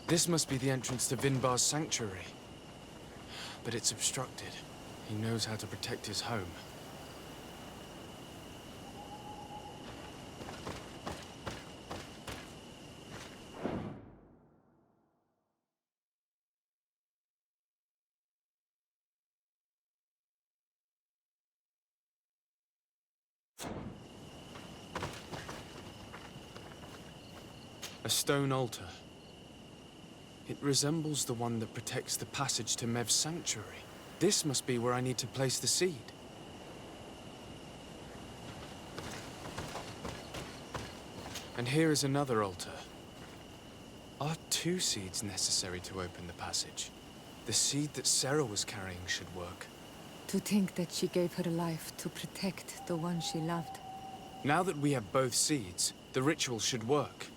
This must be the entrance to Vinbar's sanctuary. But it's obstructed. He knows how to protect his home. A stone altar. It resembles the one that protects the passage to Mev's sanctuary. This must be where I need to place the seed. And here is another altar. Are 2 seeds necessary to open the passage? The seed that Sarah was carrying should work. To think that she gave her life to protect the one she loved. Now that we have both seeds, the ritual should work.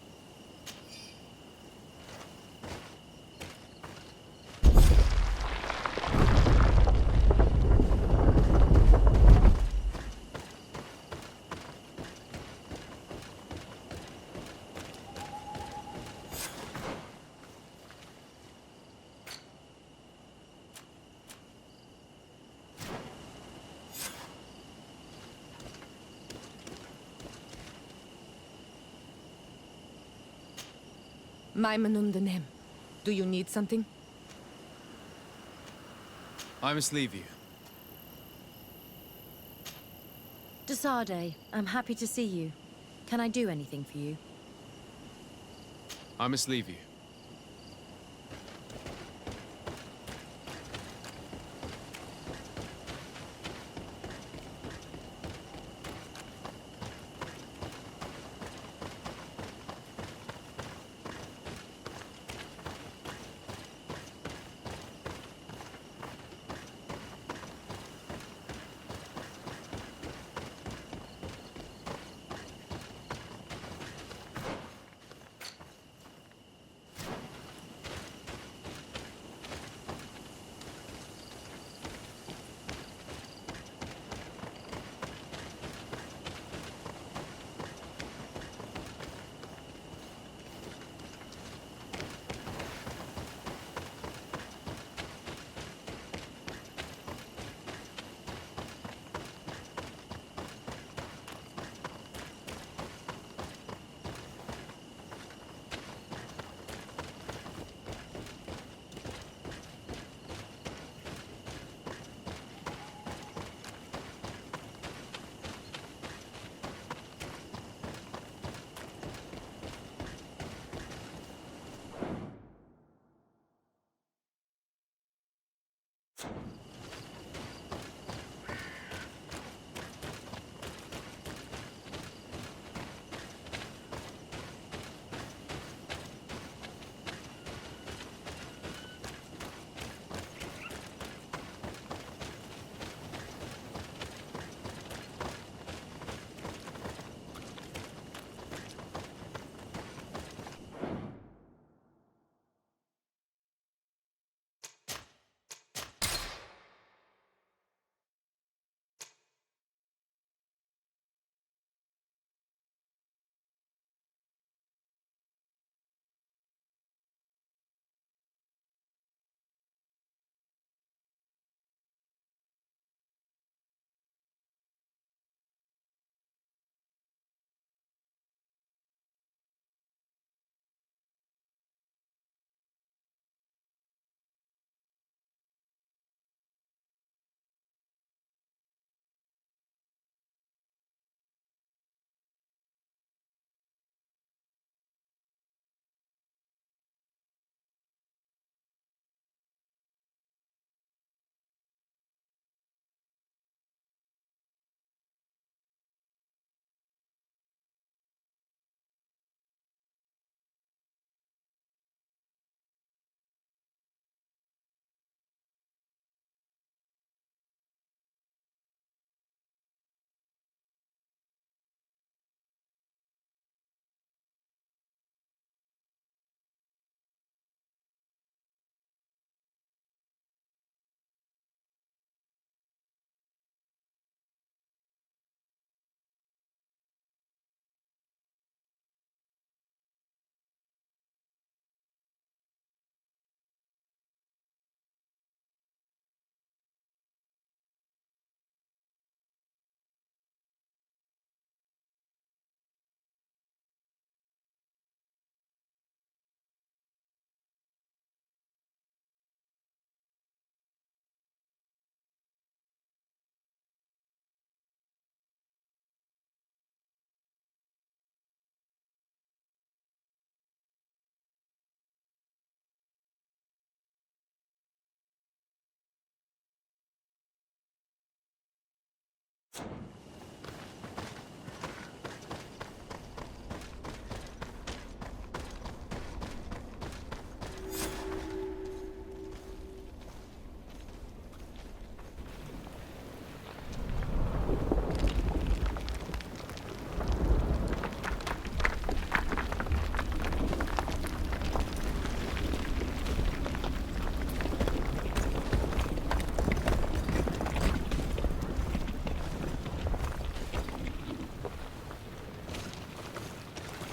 Maimanundanem, do you need something? I must leave you. Desade, I'm happy to see you. Can I do anything for you? I must leave you.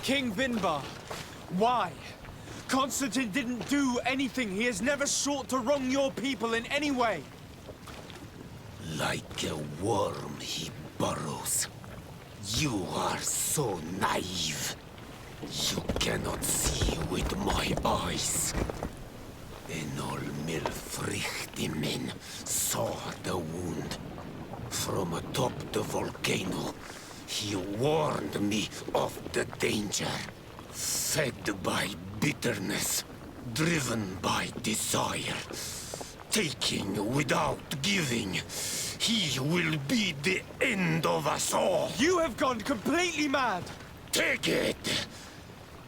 King Vinbar. Why? Constantine didn't do anything. He has never sought to wrong your people in any way. Like a worm he burrows. You are so naive. You cannot see with my eyes. Enol Milfrichtimin saw the wound. From atop the volcano, he warned me of the danger. Fed by bitterness, driven by desire, taking without giving, he will be the end of us all. You have gone completely mad! Take it!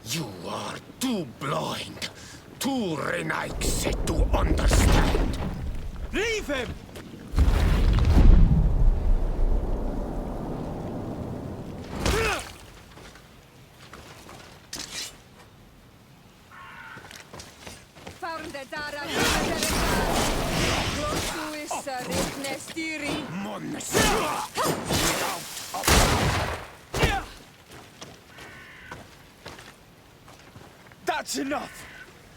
You are too blind, too renaixed to understand. Leave him! That's enough!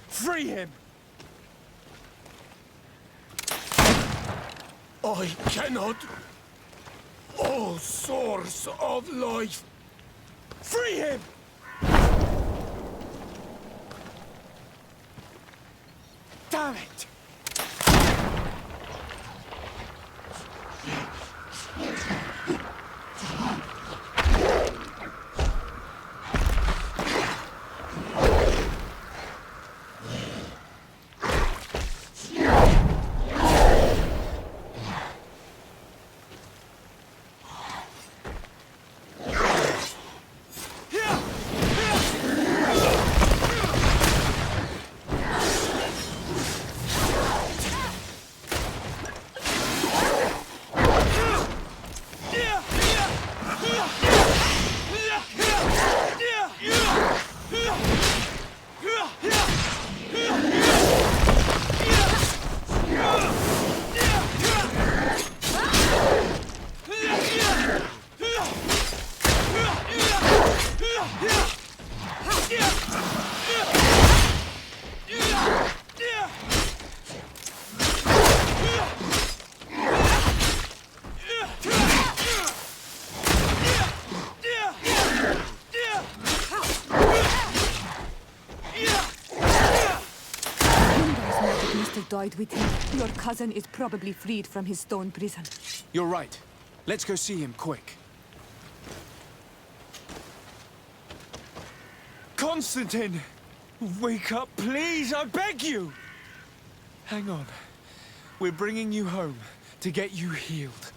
Free him! I cannot. O source of life! Free him! Damn it! Died with him. Your cousin is probably freed from his stone prison. You're right. Let's go see him quick. Constantine! Wake up, please! I beg you! Hang on. We're bringing you home to get you healed.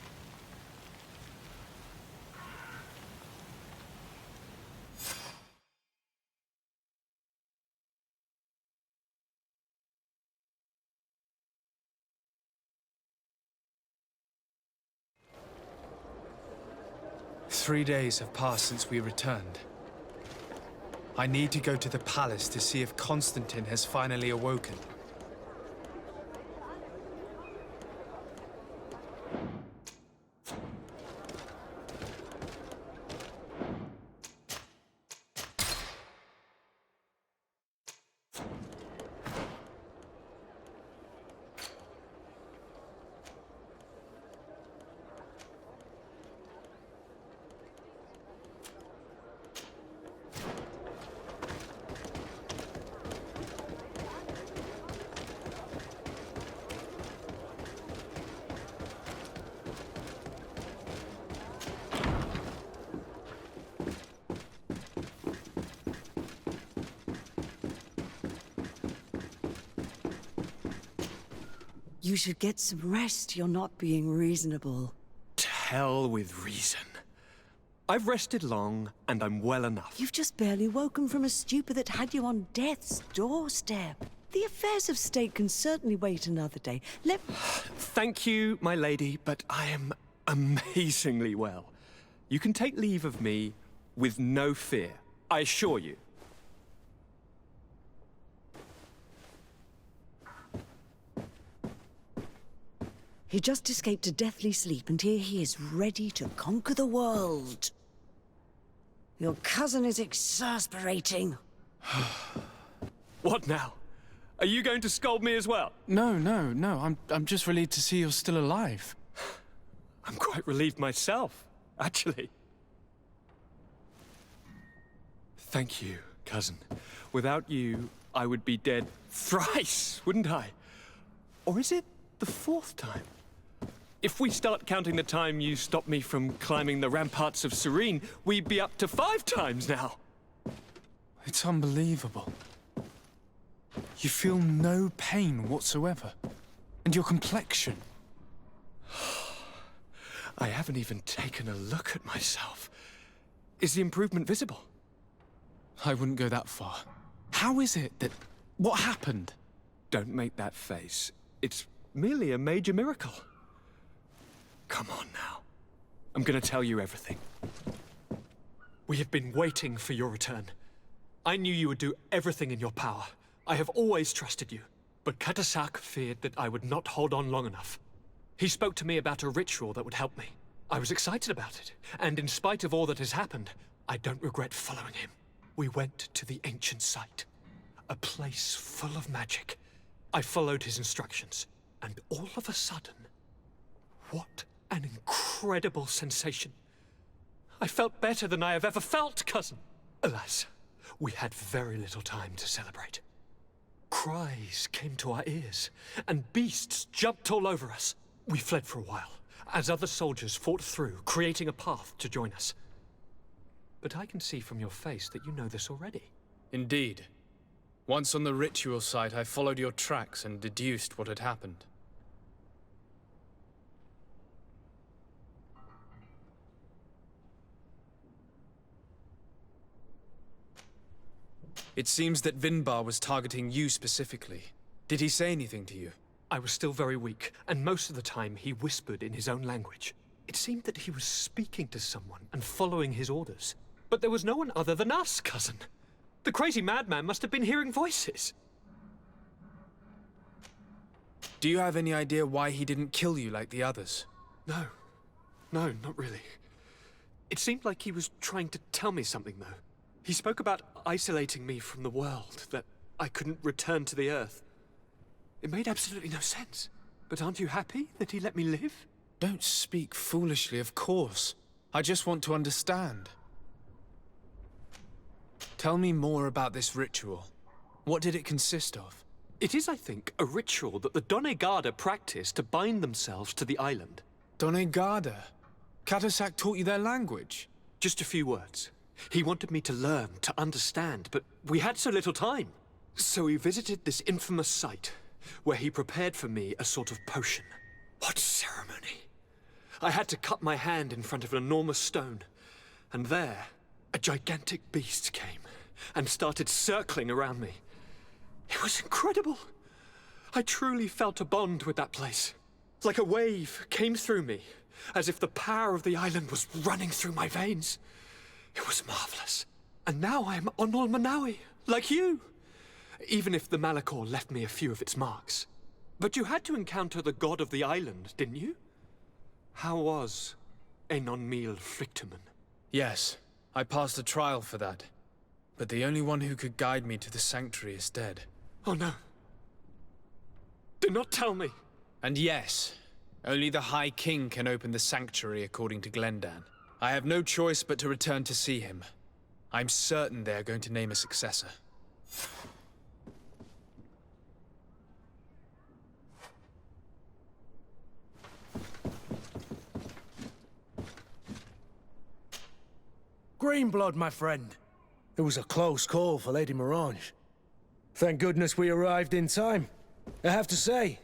3 days have passed since we returned. I need to go to the palace to see if Constantine has finally awoken. You should get some rest. You're not being reasonable. To hell with reason. I've rested long, and I'm well enough. You've just barely woken from a stupor that had you on death's doorstep. The affairs of state can certainly wait another day. Thank you, my lady, but I am amazingly well. You can take leave of me with no fear, I assure you. He just escaped a deathly sleep, and here he is ready to conquer the world. Your cousin is exasperating. What now? Are you going to scold me as well? No. I'm just relieved to see you're still alive. I'm quite relieved myself, actually. Thank you, cousin. Without you, I would be dead thrice, wouldn't I? Or is it the fourth time? If we start counting the time you stopped me from climbing the ramparts of Serene, we'd be up to 5 times now. It's unbelievable. You feel no pain whatsoever. And your complexion. I haven't even taken a look at myself. Is the improvement visible? I wouldn't go that far. How is it that... What happened? Don't make that face. It's merely a major miracle. Come on now. I'm gonna tell you everything. We have been waiting for your return. I knew you would do everything in your power. I have always trusted you. But Katasak feared that I would not hold on long enough. He spoke to me about a ritual that would help me. I was excited about it, and in spite of all that has happened, I don't regret following him. We went to the ancient site, a place full of magic. I followed his instructions, and all of a sudden, what an incredible sensation. I felt better than I have ever felt, cousin. Alas, we had very little time to celebrate. Cries came to our ears, and beasts jumped all over us. We fled for a while, as other soldiers fought through, creating a path to join us. But I can see from your face that you know this already. Indeed. Once on the ritual site, I followed your tracks and deduced what had happened. It seems that Vinbar was targeting you specifically. Did he say anything to you? I was still very weak, and most of the time he whispered in his own language. It seemed that he was speaking to someone and following his orders. But there was no one other than us, cousin. The crazy madman must have been hearing voices. Do you have any idea why he didn't kill you like the others? No, not really. It seemed like he was trying to tell me something, though. He spoke about isolating me from the world, that I couldn't return to the Earth. It made absolutely no sense. But aren't you happy that he let me live? Don't speak foolishly, of course. I just want to understand. Tell me more about this ritual. What did it consist of? It is, I think, a ritual that the Donegada practice to bind themselves to the island. Donegada? Katasak taught you their language? Just a few words. He wanted me to learn, to understand, but we had so little time. So we visited this infamous site, where he prepared for me a sort of potion. What ceremony! I had to cut my hand in front of an enormous stone, and there, a gigantic beast came and started circling around me. It was incredible. I truly felt a bond with that place. Like a wave came through me, as if the power of the island was running through my veins. It was marvelous. And now I am Onol Manawi, like you. Even if the Malachor left me a few of its marks. But you had to encounter the god of the island, didn't you? How was Enon Mil Flicterman? Yes, I passed a trial for that. But the only one who could guide me to the sanctuary is dead. Oh no. Do not tell me. And yes, only the High King can open the sanctuary according to Glendan. I have no choice but to return to see him. I'm certain they are going to name a successor. Greenblood, my friend. It was a close call for Lady Morange. Thank goodness we arrived in time. I have to say,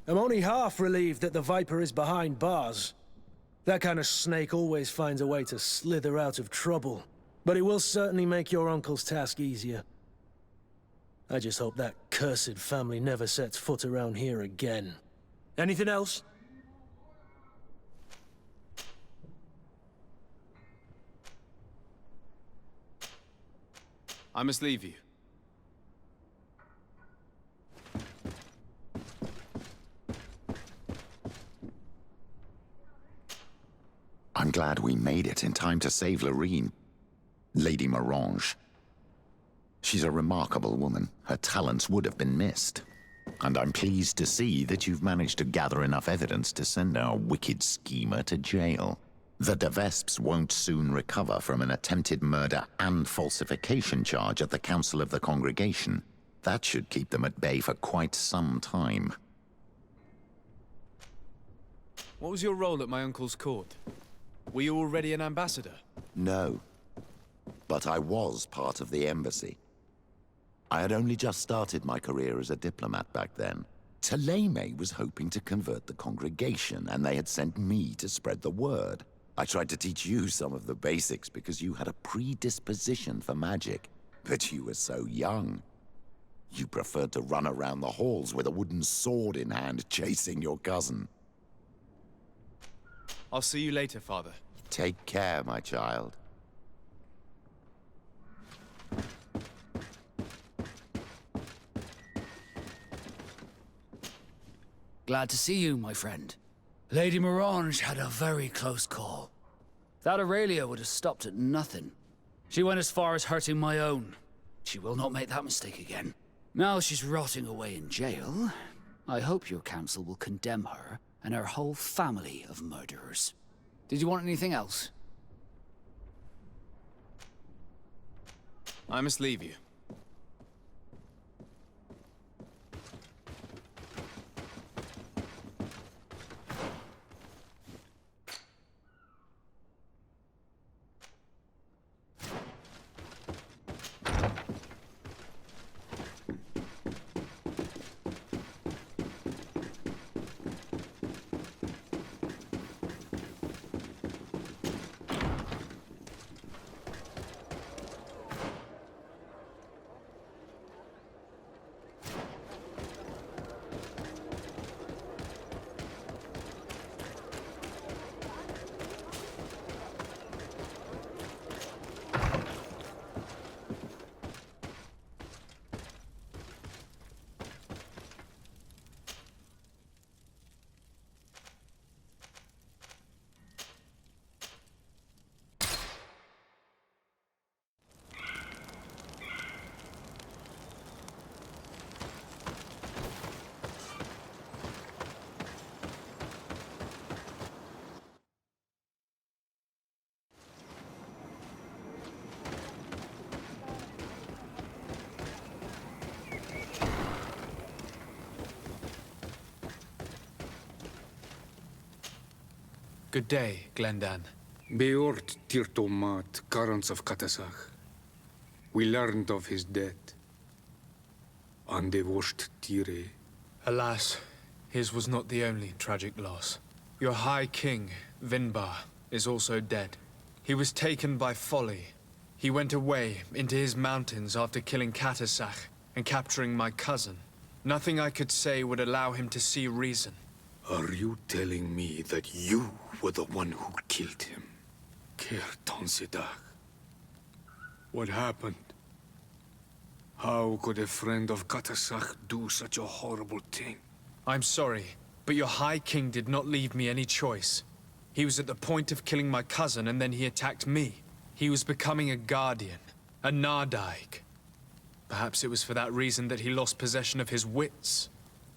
I'm only half relieved that the Viper is behind bars. That kind of snake always finds a way to slither out of trouble. But it will certainly make your uncle's task easier. I just hope that cursed family never sets foot around here again. Anything else? I must leave you. I'm glad we made it in time to save Loreen. Lady Morange. She's a remarkable woman. Her talents would have been missed. And I'm pleased to see that you've managed to gather enough evidence to send our wicked schemer to jail. The de Vesps won't soon recover from an attempted murder and falsification charge at the Council of the Congregation. That should keep them at bay for quite some time. What was your role at my uncle's court? Were you already an ambassador? No. But I was part of the embassy. I had only just started my career as a diplomat back then. Taleme was hoping to convert the congregation, and they had sent me to spread the word. I tried to teach you some of the basics because you had a predisposition for magic, but you were so young. You preferred to run around the halls with a wooden sword in hand, chasing your cousin. I'll see you later, Father. Take care, my child. Glad to see you, my friend. Lady Morange had a very close call. That Aurelia would have stopped at nothing. She went as far as hurting my own. She will not make that mistake again. Now she's rotting away in jail. I hope your council will condemn her and her whole family of murderers. Did you want anything else? I must leave you. Good day, Glendan. Beort Tirtomat, currents of Katasach. We learned of his death. Andevosht Tire. Alas, his was not the only tragic loss. Your High King, Vinbar, is also dead. He was taken by folly. He went away into his mountains after killing Katasach and capturing my cousin. Nothing I could say would allow him to see reason. Are you telling me that you were the one who killed him? Kertonsidach. What happened? How could a friend of Katasach do such a horrible thing? I'm sorry, but your High King did not leave me any choice. He was at the point of killing my cousin, and then he attacked me. He was becoming a guardian, a Nardaig. Perhaps it was for that reason that he lost possession of his wits.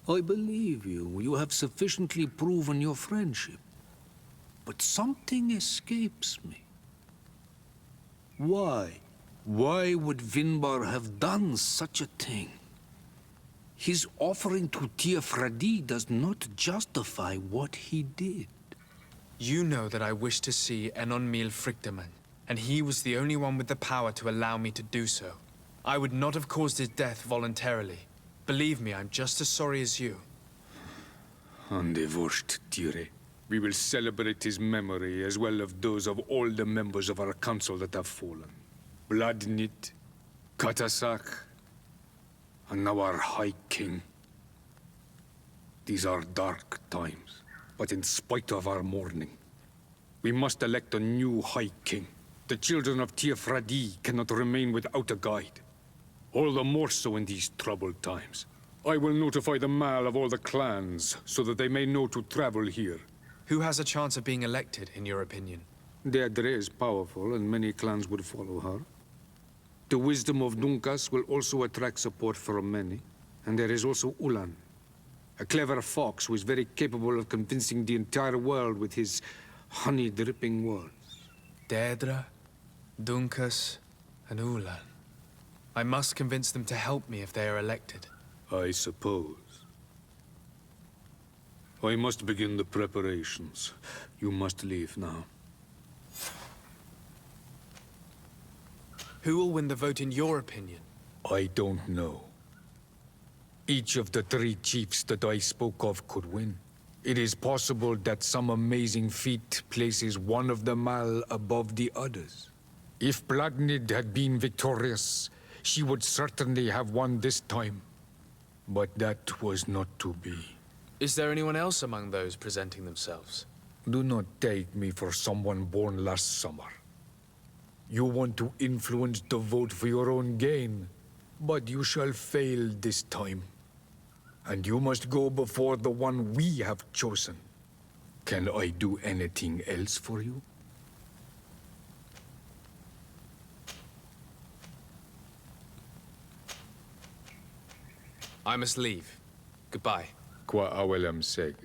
I believe you. You have sufficiently proven your friendship. But something escapes me. Why? Why would Vinbar have done such a thing? His offering to Tiafradi does not justify what he did. You know that I wish to see Enonmil Frichtemann, and he was the only one with the power to allow me to do so. I would not have caused his death voluntarily. Believe me, I'm just as sorry as you. Andevosht Tire. We will celebrate his memory as well as those of all the members of our council that have fallen. Vladnit, Katasach, and now our High King. These are dark times, but in spite of our mourning, we must elect a new High King. The children of Tiafradi cannot remain without a guide. All the more so in these troubled times. I will notify the Mal of all the clans, so that they may know to travel here. Who has a chance of being elected, in your opinion? Deirdre is powerful, and many clans would follow her. The wisdom of Dunkas will also attract support from many. And there is also Ulan, a clever fox who is very capable of convincing the entire world with his honey-dripping words. Deirdre, Dunkas, and Ulan. I must convince them to help me if they are elected. I suppose. I must begin the preparations. You must leave now. Who will win the vote in your opinion? I don't know. Each of the 3 chiefs that I spoke of could win. It is possible that some amazing feat places one of them all above the others. If Bladnid had been victorious, she would certainly have won this time. But that was not to be. Is there anyone else among those presenting themselves? Do not take me for someone born last summer. You want to influence the vote for your own gain, but you shall fail this time. And you must go before the one we have chosen. Can I do anything else for you? I must leave. Goodbye. Qua awelam seg.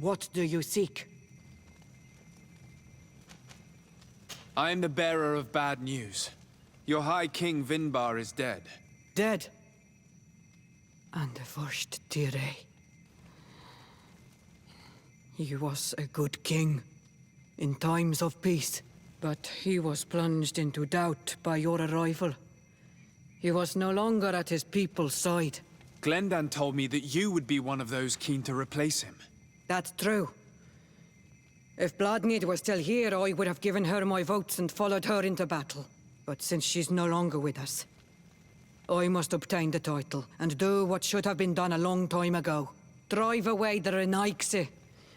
What do you seek? I am the bearer of bad news. Your High King Vinbar is dead. Dead. And the first Tire. He was a good king in times of peace, but he was plunged into doubt by your arrival. He was no longer at his people's side. Glendan told me that you would be one of those keen to replace him. That's true. If Bladnid was still here, I would have given her my votes and followed her into battle. But since she's no longer with us, I must obtain the title and do what should have been done a long time ago. Drive away the Renaigse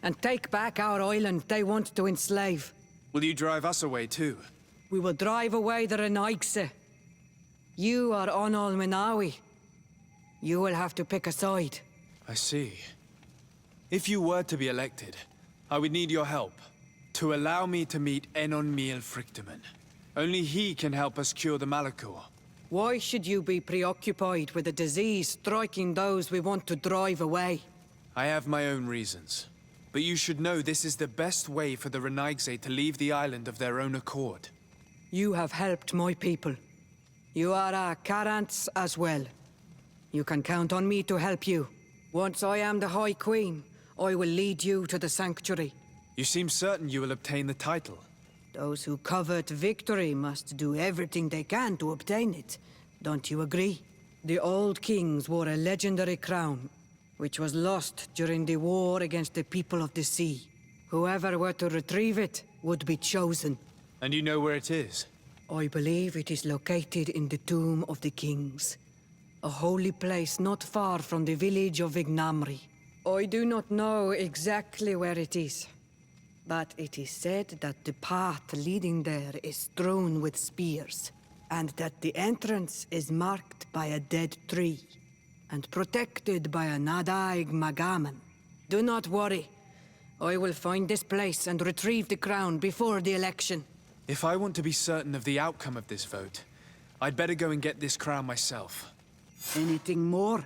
and take back our island they want to enslave. Will you drive us away too? We will drive away the Renaigse. You are Onol Menawi. You will have to pick a side. I see. If you were to be elected, I would need your help to allow me to meet Enon Miel Frichteman. Only he can help us cure the Malachor. Why should you be preoccupied with a disease striking those we want to drive away? I have my own reasons. But you should know this is the best way for the Renaigse to leave the island of their own accord. You have helped my people. You are our Karants as well. You can count on me to help you. Once I am the High Queen, I will lead you to the Sanctuary. You seem certain you will obtain the title. Those who covet victory must do everything they can to obtain it. Don't you agree? The old kings wore a legendary crown, which was lost during the war against the people of the sea. Whoever were to retrieve it would be chosen. And you know where it is? I believe it is located in the Tomb of the Kings, a holy place not far from the village of Ignamri. I do not know exactly where it is, but it is said that the path leading there is strewn with spears, and that the entrance is marked by a dead tree, and protected by a Nadaig Magaman. Do not worry. I will find this place and retrieve the crown before the election. If I want to be certain of the outcome of this vote, I'd better go and get this crown myself. Anything more?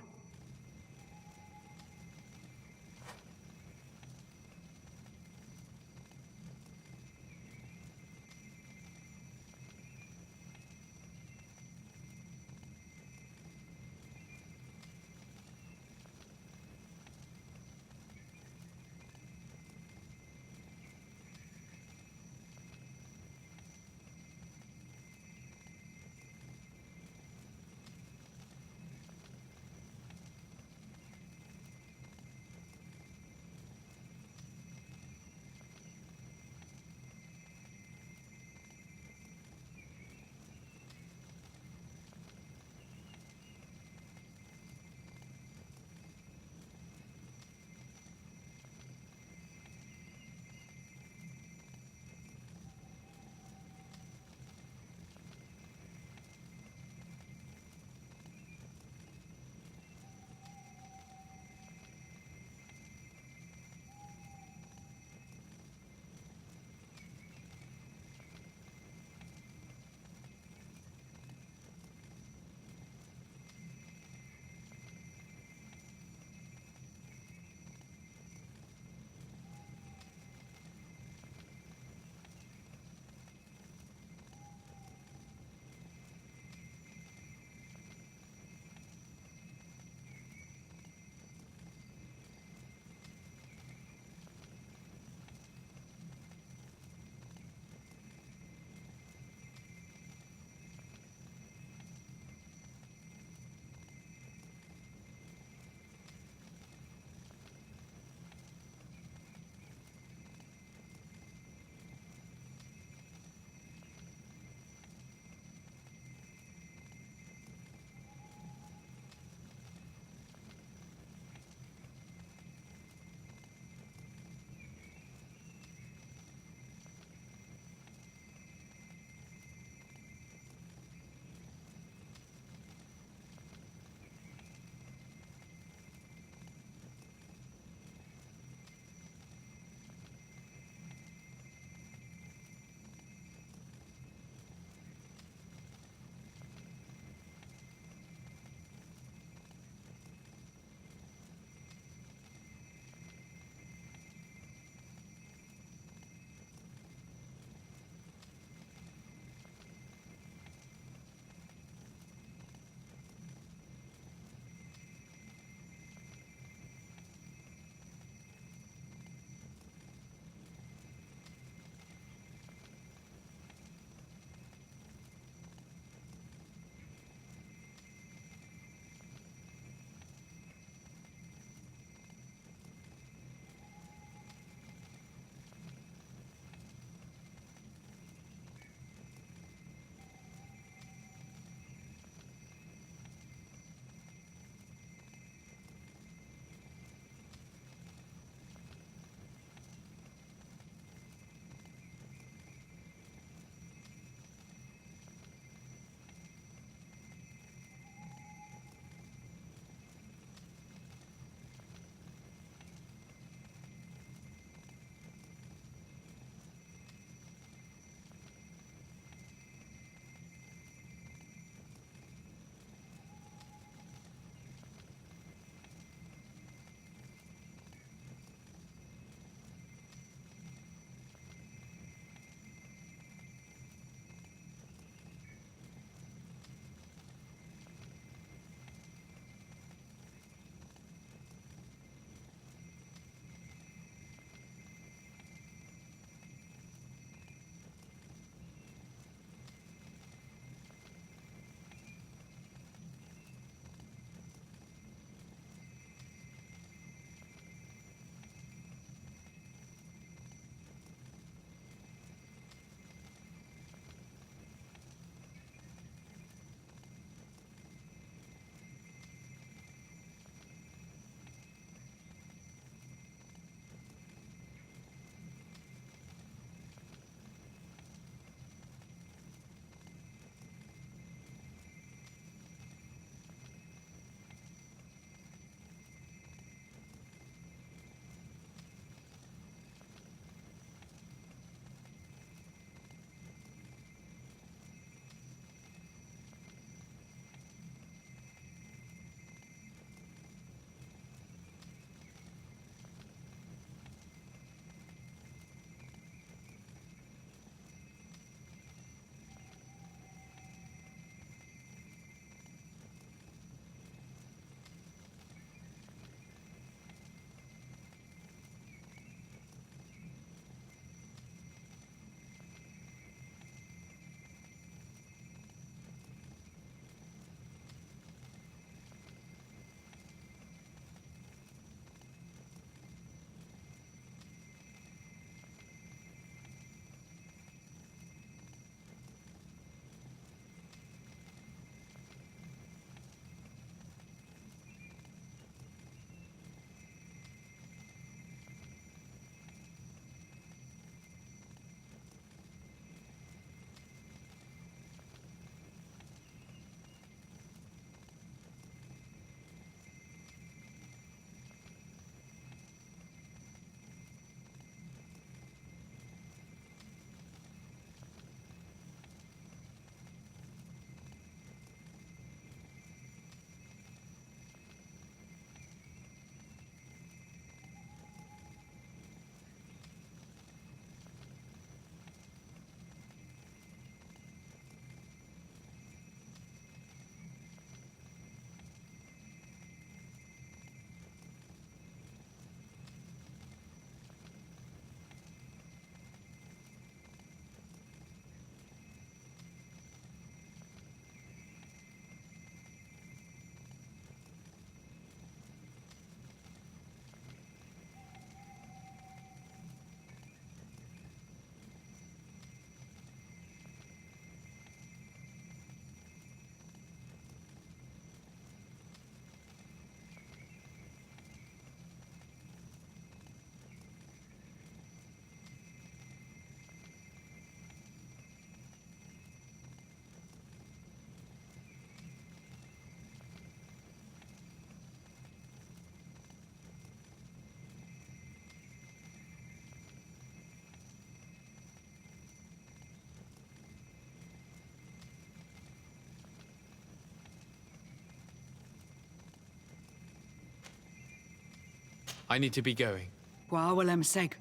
I need to be going. Seg.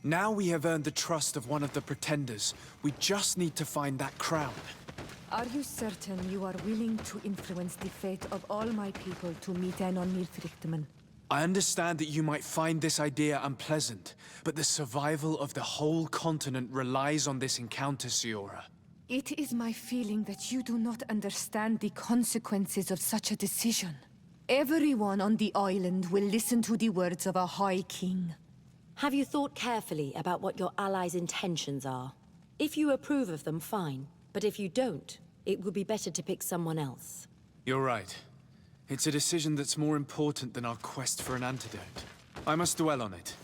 Now we have earned the trust of one of the pretenders. We just need to find that crown. Are you certain you are willing to influence the fate of all my people to meet an on Nilfrichteman? I understand that you might find this idea unpleasant, but the survival of the whole continent relies on this encounter, Siora. It is my feeling that you do not understand the consequences of such a decision. Everyone on the island will listen to the words of a High King. Have you thought carefully about what your allies' intentions are? If you approve of them, fine. But if you don't, it would be better to pick someone else. You're right. It's a decision that's more important than our quest for an antidote. I must dwell on it.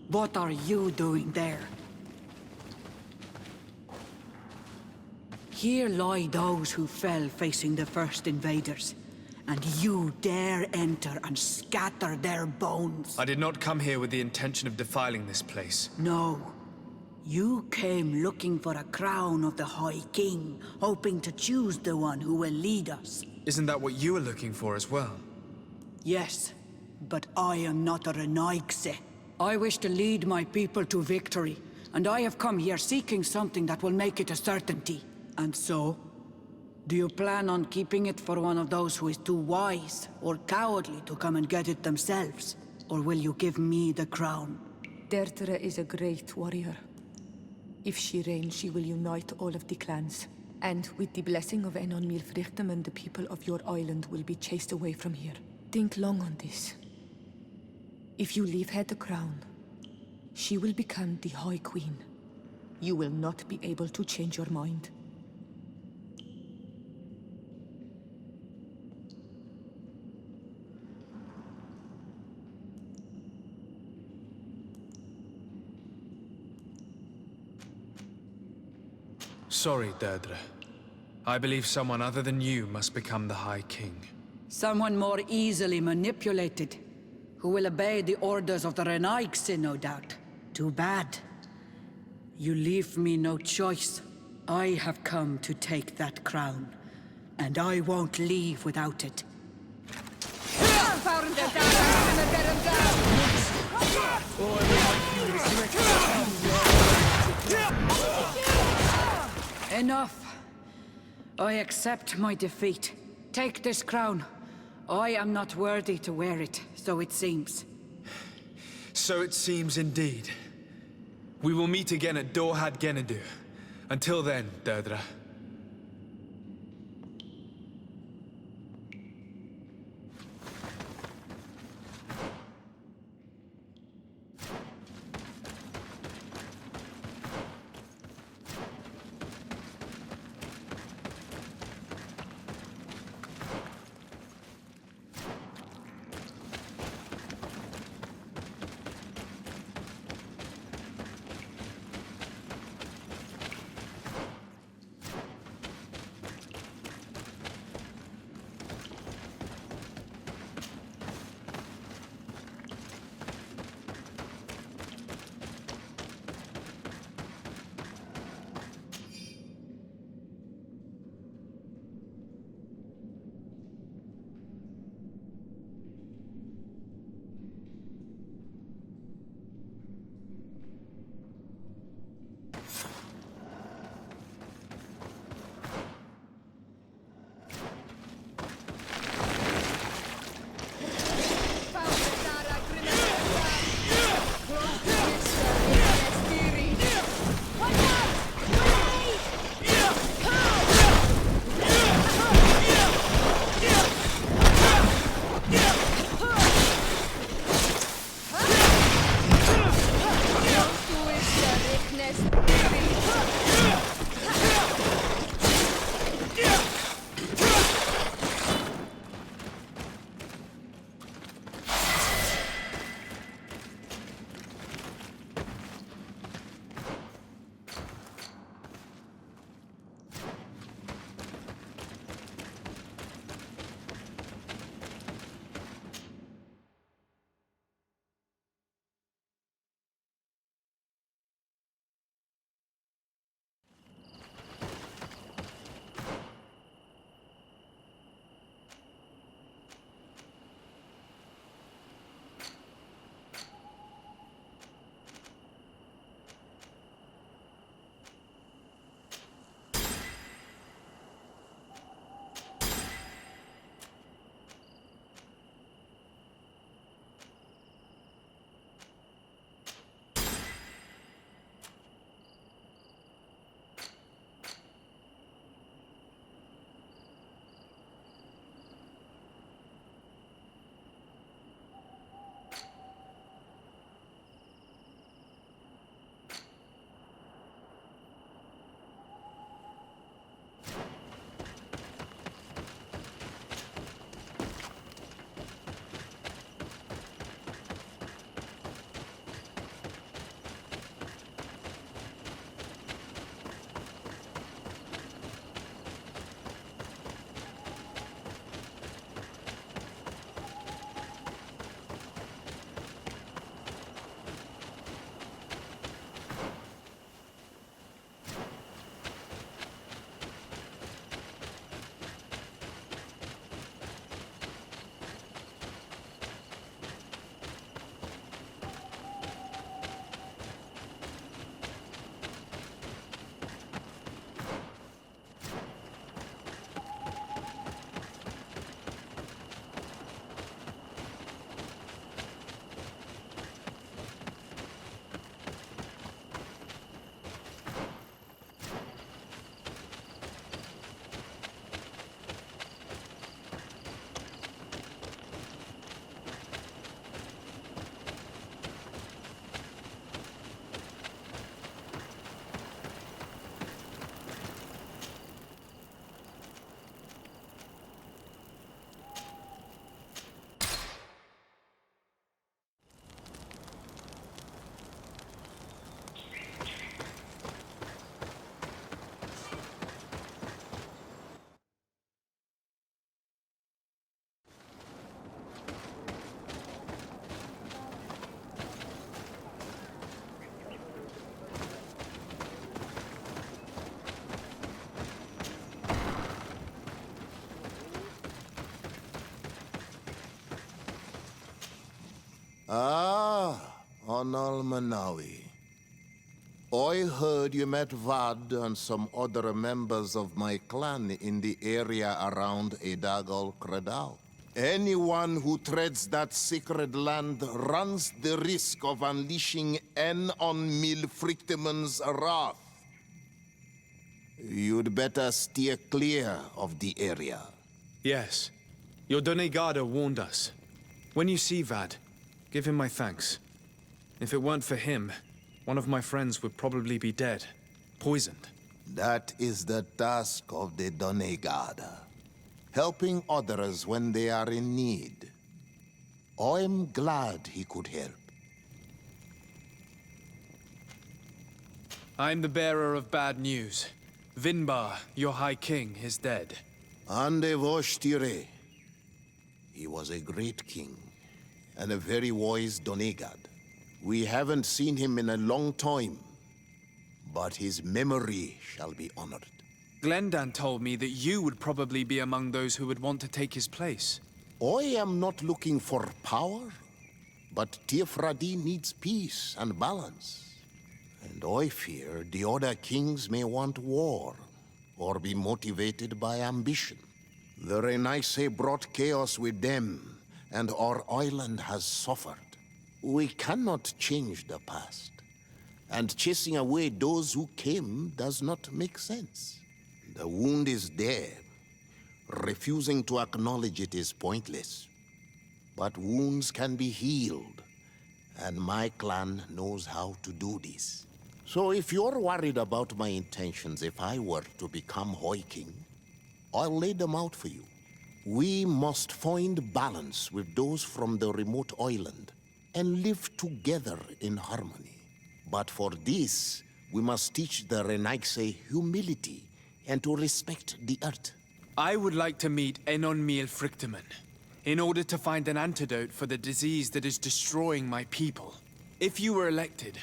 What are you doing there? Here lie those who fell facing the first invaders, and you dare enter and scatter their bones. I did not come here with the intention of defiling this place. No. You came looking for a crown of the High King, hoping to choose the one who will lead us. Isn't that what you were looking for as well? Yes, but I am not a Renaigse. I wish to lead my people to victory, and I have come here seeking something that will make it a certainty. And so, do you plan on keeping it for one of those who is too wise or cowardly to come and get it themselves? Or will you give me the crown? Deirdre is a great warrior. If she reigns, she will unite all of the clans. And with the blessing of Enon Milfrichtem, the people of your island will be chased away from here. Think long on this. If you leave her the crown, she will become the High Queen. You will not be able to change your mind. Sorry, Deirdre. I believe someone other than you must become the High King. Someone more easily manipulated, who will obey the orders of the Renaigse, no doubt. Too bad. You leave me no choice. I have come to take that crown, and I won't leave without it. Enough. I accept my defeat. Take this crown. I am not worthy to wear it, so it seems. So it seems indeed. We will meet again at Dorhad Genadu. Until then, Deirdre. Ah, Onal Manawi. I heard you met Vad and some other members of my clan in the area around Edagal Credal. Anyone who treads that sacred land runs the risk of unleashing En on Milfrictiman's wrath. You'd better steer clear of the area. Yes. Your Donegada warned us. When you see Vad, give him my thanks. If it weren't for him, one of my friends would probably be dead. Poisoned. That is the task of the Donegada. Helping others when they are in need. I'm glad he could help. I'm the bearer of bad news. Vinbar, your High King, is dead. Ande Voshtire. He was a great king, and a very wise Donegad. We haven't seen him in a long time, but his memory shall be honored. Glendan told me that you would probably be among those who would want to take his place. I am not looking for power, but Tiefradi needs peace and balance. And I fear the other kings may want war, or be motivated by ambition. The Renaise brought chaos with them, and our island has suffered. We cannot change the past, and chasing away those who came does not make sense. The wound is there. Refusing to acknowledge it is pointless. But wounds can be healed, and my clan knows how to do this. So if you're worried about my intentions if I were to become High King, I'll lay them out for you. We must find balance with those from the remote island and live together in harmony. But for this, we must teach the Renaise humility and to respect the earth. I would like to meet Enon Milfrictiman in order to find an antidote for the disease that is destroying my people. If you were elected,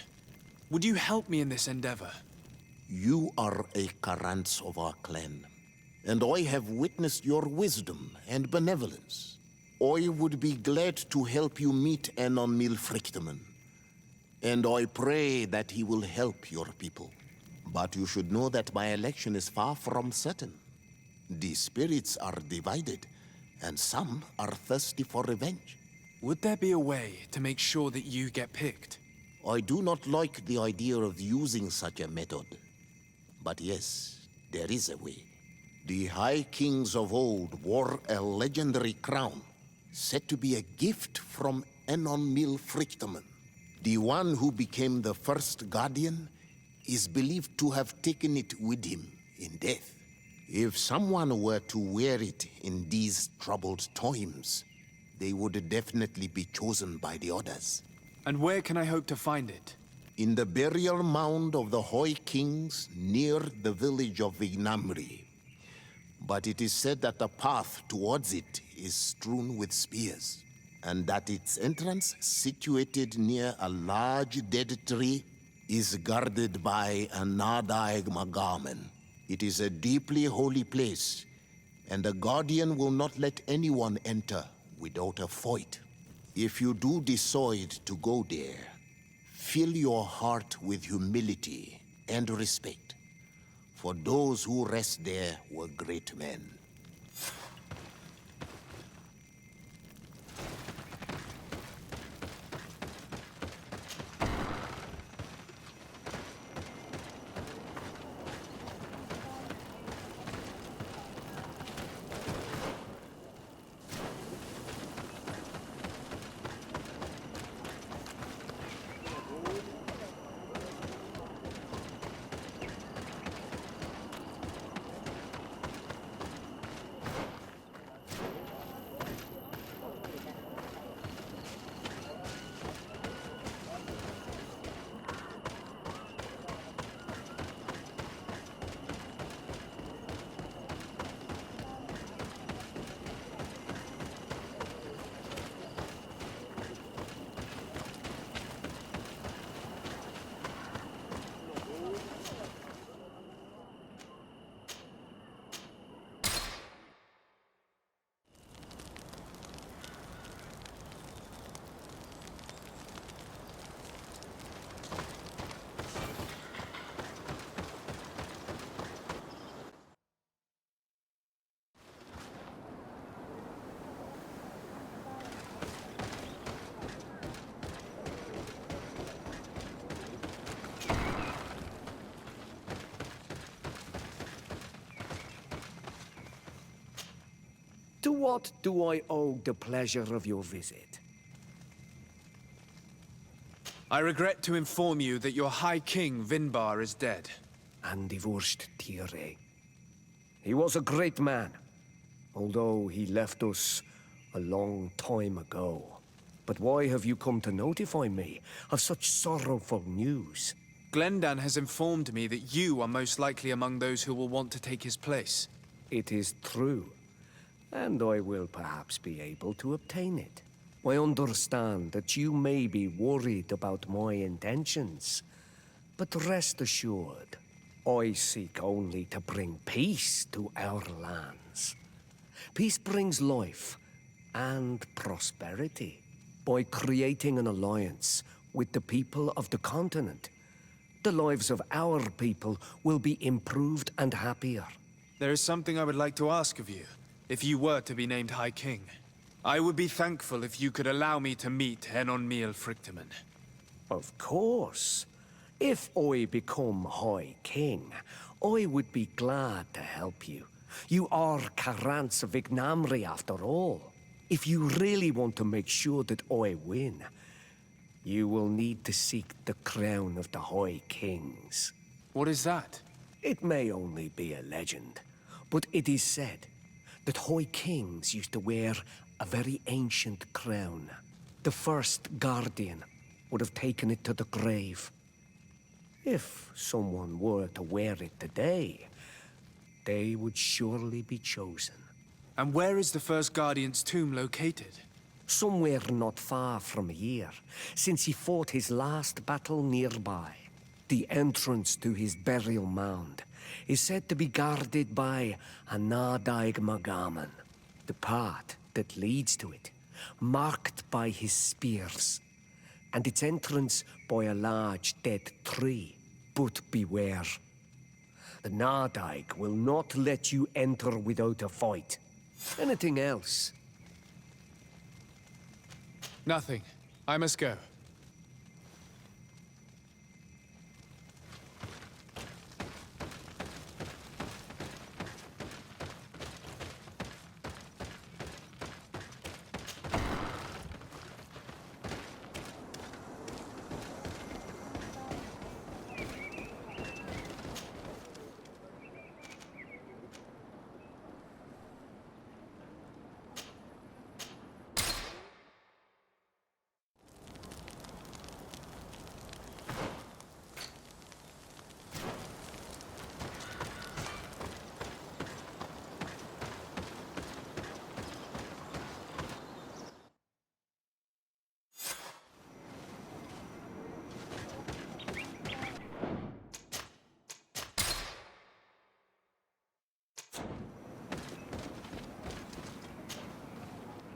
would you help me in this endeavor? You are a Karants of our clan, and I have witnessed your wisdom and benevolence. I would be glad to help you meet Enon Milfrictiman, and I pray that he will help your people. But you should know that my election is far from certain. The spirits are divided, and some are thirsty for revenge. Would there be a way to make sure that you get picked? I do not like the idea of using such a method. But yes, there is a way. The High Kings of old wore a legendary crown, said to be a gift from Enon Milfrictiman. The one who became the first Guardian is believed to have taken it with him in death. If someone were to wear it in these troubled times, they would definitely be chosen by the others. And where can I hope to find it? In the burial mound of the High Kings near the village of Vignamri. But it is said that the path towards it is strewn with spears, and that its entrance, situated near a large dead tree, is guarded by a Nadaig Magamen. It is a deeply holy place, and the Guardian will not let anyone enter without a fight. If you do decide to go there, fill your heart with humility and respect, for those who rest there were great men. what do I owe the pleasure of your visit? I regret to inform you that your High King, Vinbar, is dead. And divorced Tire. He was a great man, although he left us a long time ago. But why have you come to notify me of such sorrowful news? Glendan has informed me that you are most likely among those who will want to take his place. It is true, and I will perhaps be able to obtain it. I understand that you may be worried about my intentions, but rest assured, I seek only to bring peace to our lands. Peace brings life and prosperity. By creating an alliance with the people of the continent, the lives of our people will be improved and happier. There is something I would like to ask of you, if you were to be named High King. I would be thankful if you could allow me to meet Enon Frichtemann. Of course. If I become High King, I would be glad to help you. You are Karant's Vignamri after all. If you really want to make sure that I win, you will need to seek the crown of the High Kings. What is that? It may only be a legend, but it is said that High Kings used to wear a very ancient crown. The first Guardian would have taken it to the grave. If someone were to wear it today, they would surely be chosen. And where is the first Guardian's tomb located? Somewhere not far from here, since he fought his last battle nearby. The entrance to his burial mound is said to be guarded by a Nadaig Magaman. The path that leads to it, marked by his spears, and its entrance by a large dead tree. But beware. The Nadaig will not let you enter without a fight. Anything else? Nothing. I must go.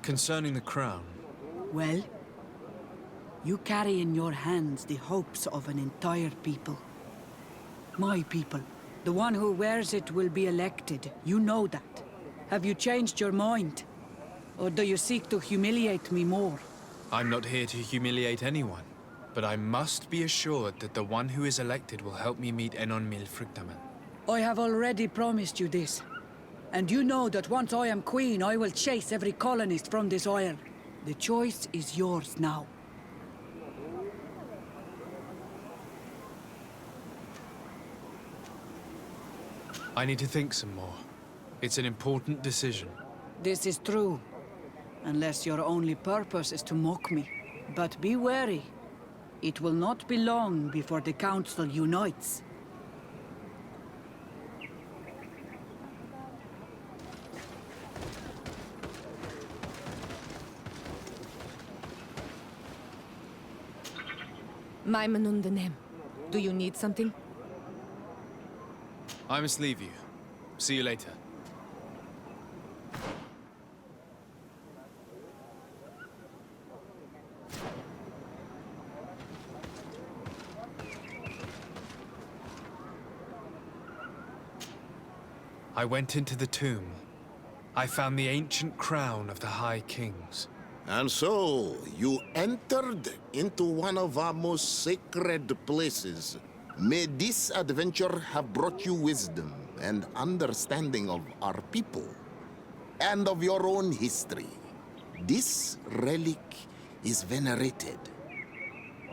Concerning the crown. Well, you carry in your hands the hopes of an entire people. My people. The one who wears it will be elected. You know that. Have you changed your mind? Or do you seek to humiliate me more? I'm not here to humiliate anyone, but I must be assured that the one who is elected will help me meet Enon Frichtemann. I have already promised you this. And you know that once I am queen, I will chase every colonist from this isle. The choice is yours now. I need to think some more. It's an important decision. This is true. Unless your only purpose is to mock me. But be wary. It will not be long before the Council unites. Maimanundanem, do you need something? I must leave you. See you later. I went into the tomb. I found the ancient crown of the High Kings. And so, you entered into one of our most sacred places. May this adventure have brought you wisdom and understanding of our people. and of your own history. This relic is venerated.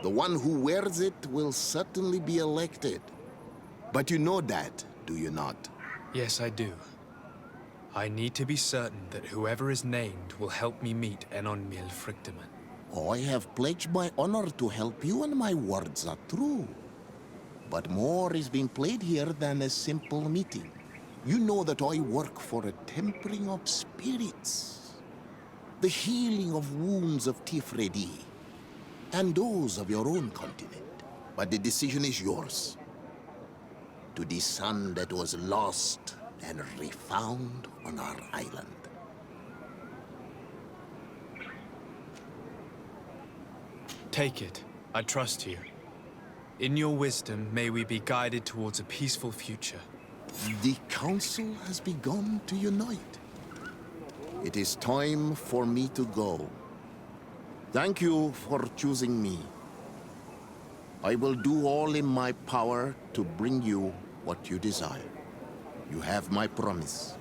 The one who wears it will certainly be elected. But you know that, do you not? Yes, I do. I need to be certain that whoever is named will help me meet Enonmil Frichtemann. I have pledged my honor to help you, and my words are true. But more is being played here than a simple meeting. You know that I work for a tempering of spirits, the healing of wounds of Tifredi, and those of your own continent. But the decision is yours. To the son that was lost and refound on our island. Take it. I trust you. In your wisdom, may we be guided towards a peaceful future. The council has begun to unite. It is time for me to go. Thank you for choosing me. I will do all in my power to bring you what you desire. You have my promise.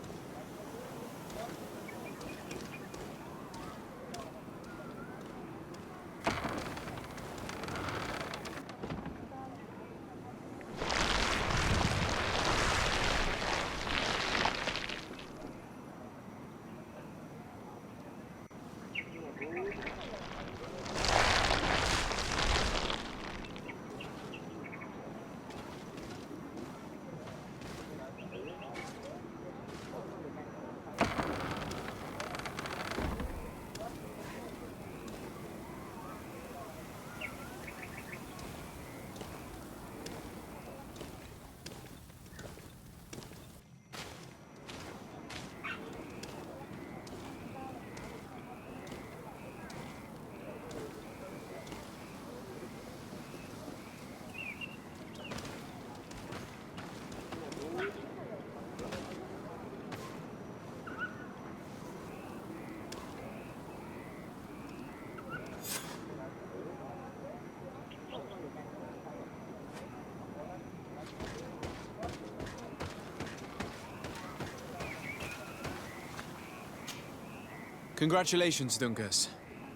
Congratulations, Dunkas.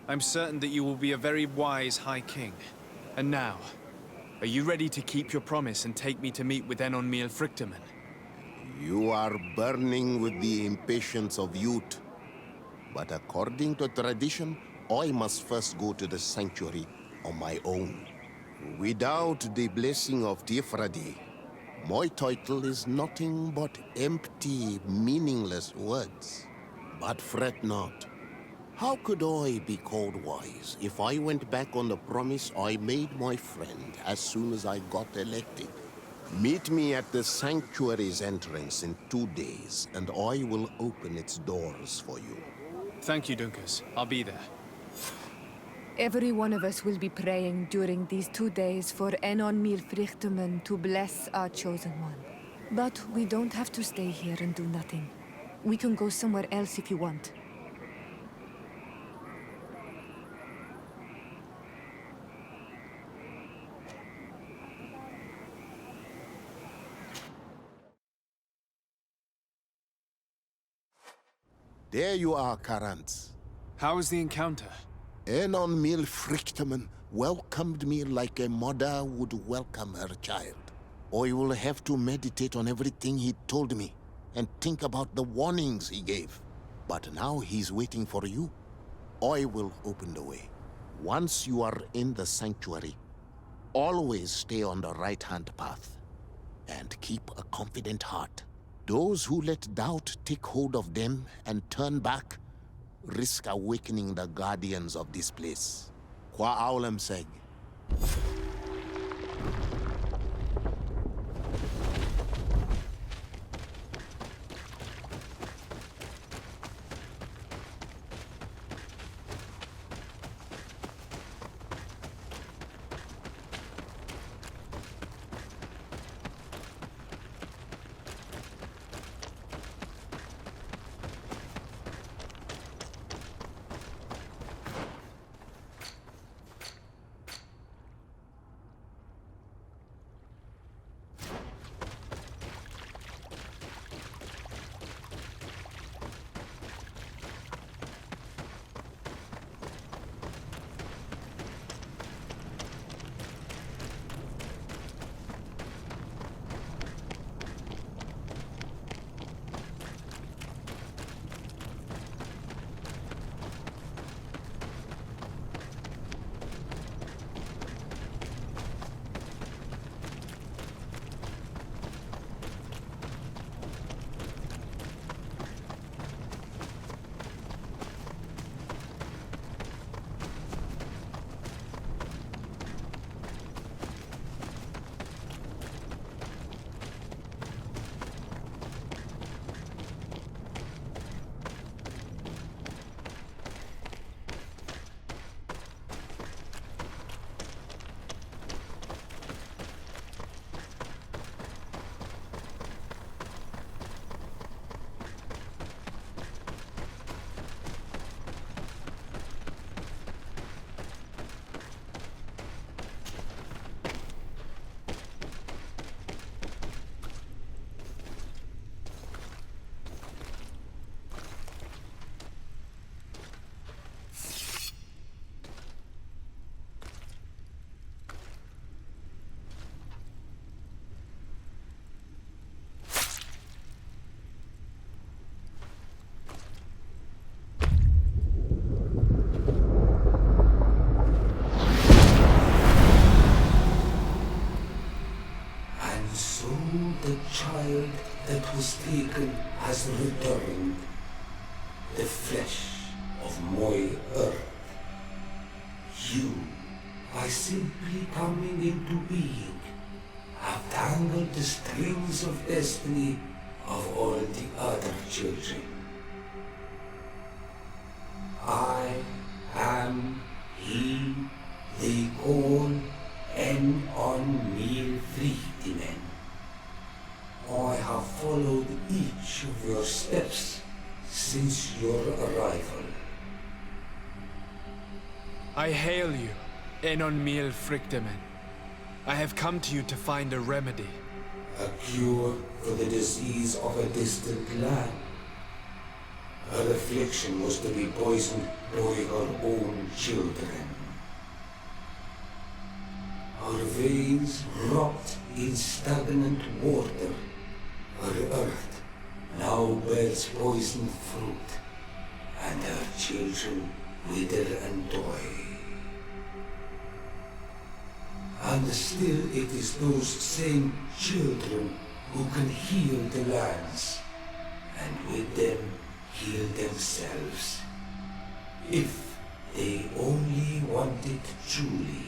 I'm certain that you will be a very wise High King. And now, are you ready to keep your promise and take me to meet with Enonmil Frichtemann? You are burning with the impatience of youth. But according to tradition, I must first go to the sanctuary on my own. Without the blessing of Tifradi, my title is nothing but empty, meaningless words. But fret not. How could I be called wise if I went back on the promise I made my friend as soon as I got elected? Meet me at the sanctuary's entrance in 2 days, and I will open its doors for you. Thank you, Dunkas. I'll be there. Every one of us will be praying during these 2 days for Enonmil Frichtemann to bless our chosen one. But we don't have to stay here and do nothing. We can go somewhere else if you want. There you are, Karantz. How was the encounter? Enonmil Frichtemann welcomed me like a mother would welcome her child. I will have to meditate on everything he told me and think about the warnings he gave. But now he's waiting for you. I will open the way. Once you are in the sanctuary, always stay on the right-hand path and keep a confident heart. Those who let doubt take hold of them and turn back risk awakening the guardians of this place. Qua aulem seg. child that was taken has returned. The flesh of my earth. You, by simply coming into being, have tangled the strings of destiny of all the other children. I am he they call on me Vrichtimen. I have followed each of your steps since your arrival. I hail you, Enon Mil Frichtemen. I have come to you to find a remedy. A cure for the disease of a distant land. Her affliction was to be poisoned by her own children. Her veins rot in stagnant water. Her earth now bears poisoned fruit, and her children wither and die. And still it is those same children who can heal the lands, and with them heal themselves, if they only want it truly.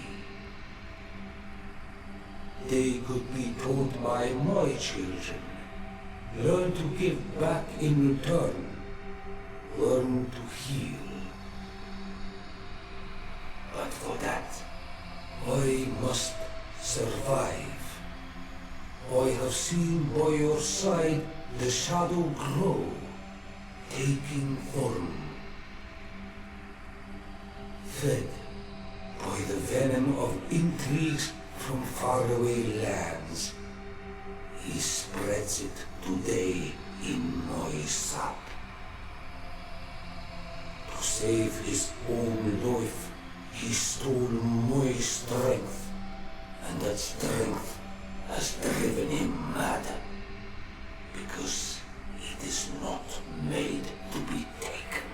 They could be taught by my children, learn to give back in return, learn to heal. But for that, I must survive. I have seen by your side the shadow grow, taking form. Fed by the venom of intrigues from faraway lands, he spreads it today in my sap. To save his own life, he stole my strength, and that strength has driven him mad, because it is not made to be taken.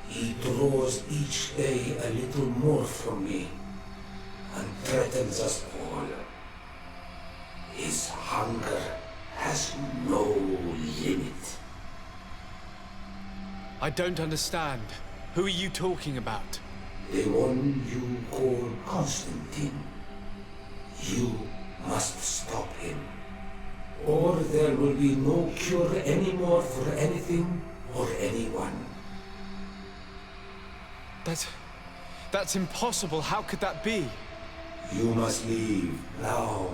He draws each day a little more from me, and threatens us all. His hunger has no limit. I don't understand. Who are you talking about? The one you call Constantine. You must stop him, or there will be no cure anymore for anything or anyone. That's impossible. How could that be? You must leave now.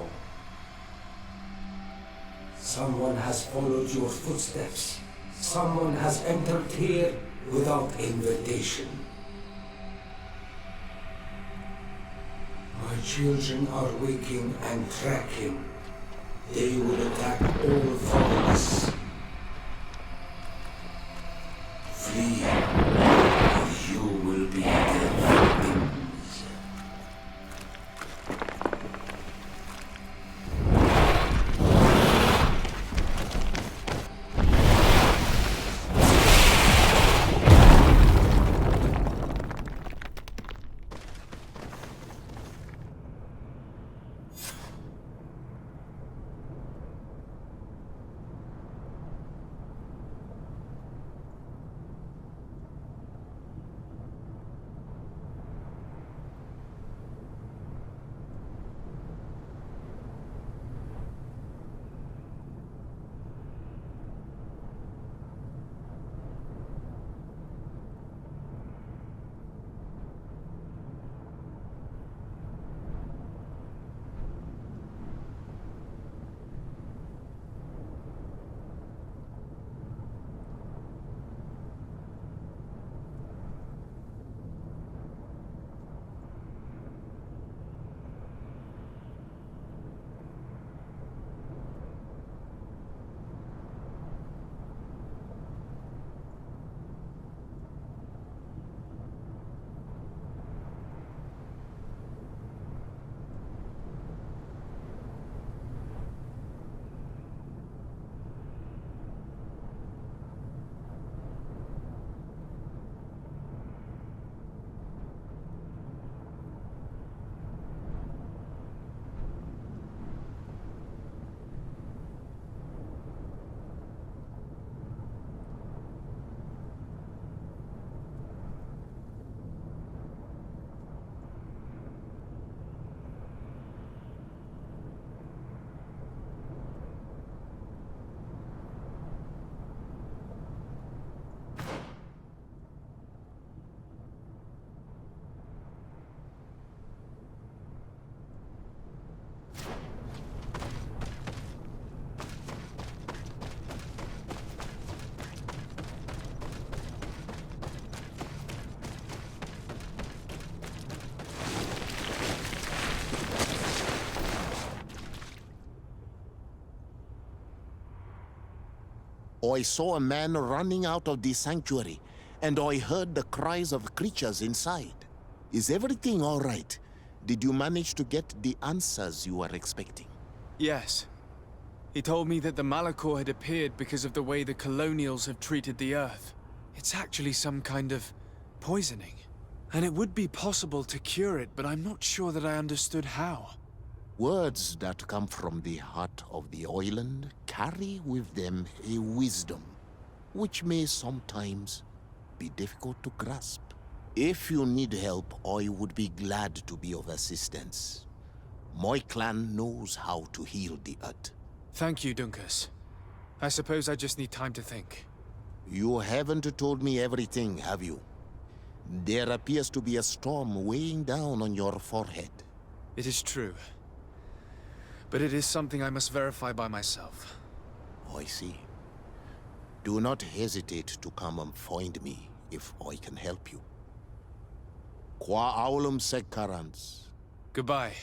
Someone has followed your footsteps. Someone has entered here without invitation. My children are waking and tracking. They will attack all foreigners. Flee, or you will be their victims. I saw a man running out of the sanctuary, and I heard the cries of creatures inside. Is everything all right? Did you manage to get the answers you were expecting? Yes. He told me that the Malachor had appeared because of the way the colonials have treated the Earth. It's actually some kind of poisoning. And it would be possible to cure it, but I'm not sure that I understood how. Words that come from the heart of the island carry with them a wisdom, which may sometimes be difficult to grasp. If you need help, I would be glad to be of assistance. My clan knows how to heal the Earth. Thank you, Dunkus. I suppose I just need time to think. You haven't told me everything, have you? There appears to be a storm weighing down on your forehead. It is true. But it is something I must verify by myself. I see. Do not hesitate to come and find me if I can help you. Qua aulum secarans. Goodbye.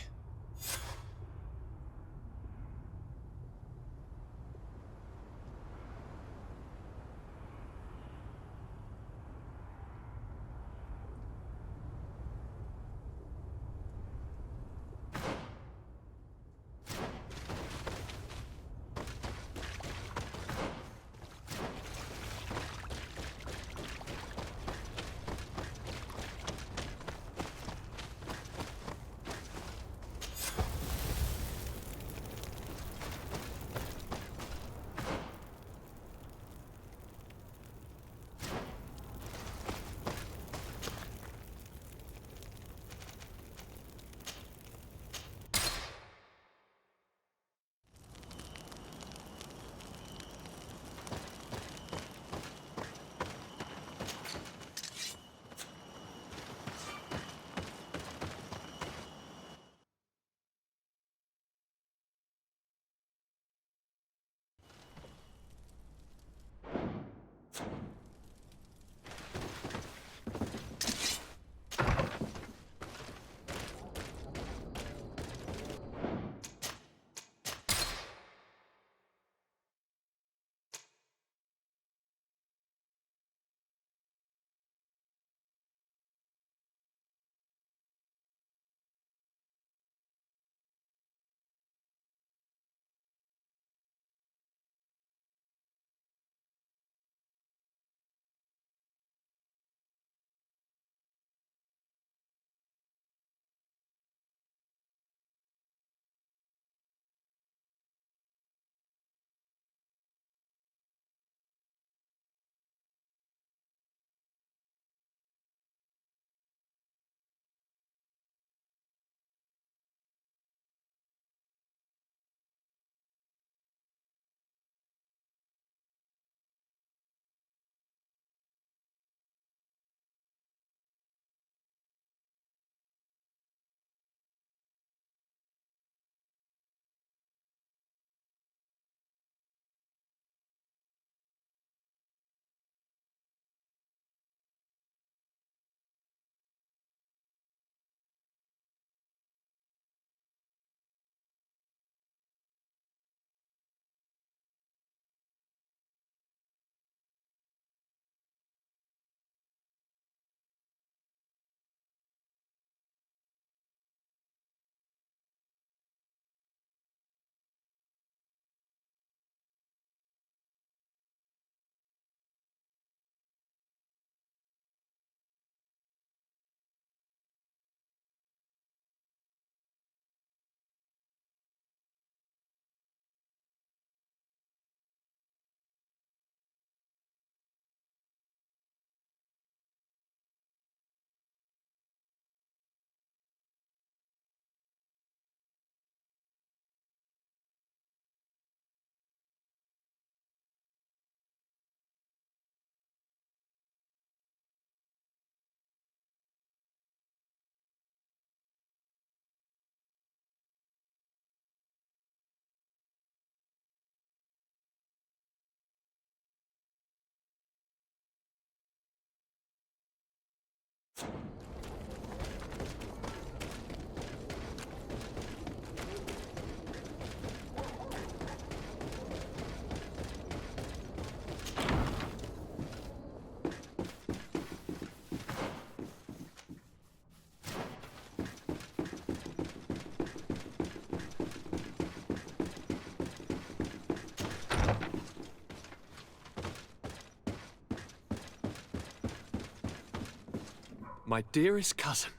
My dearest cousin.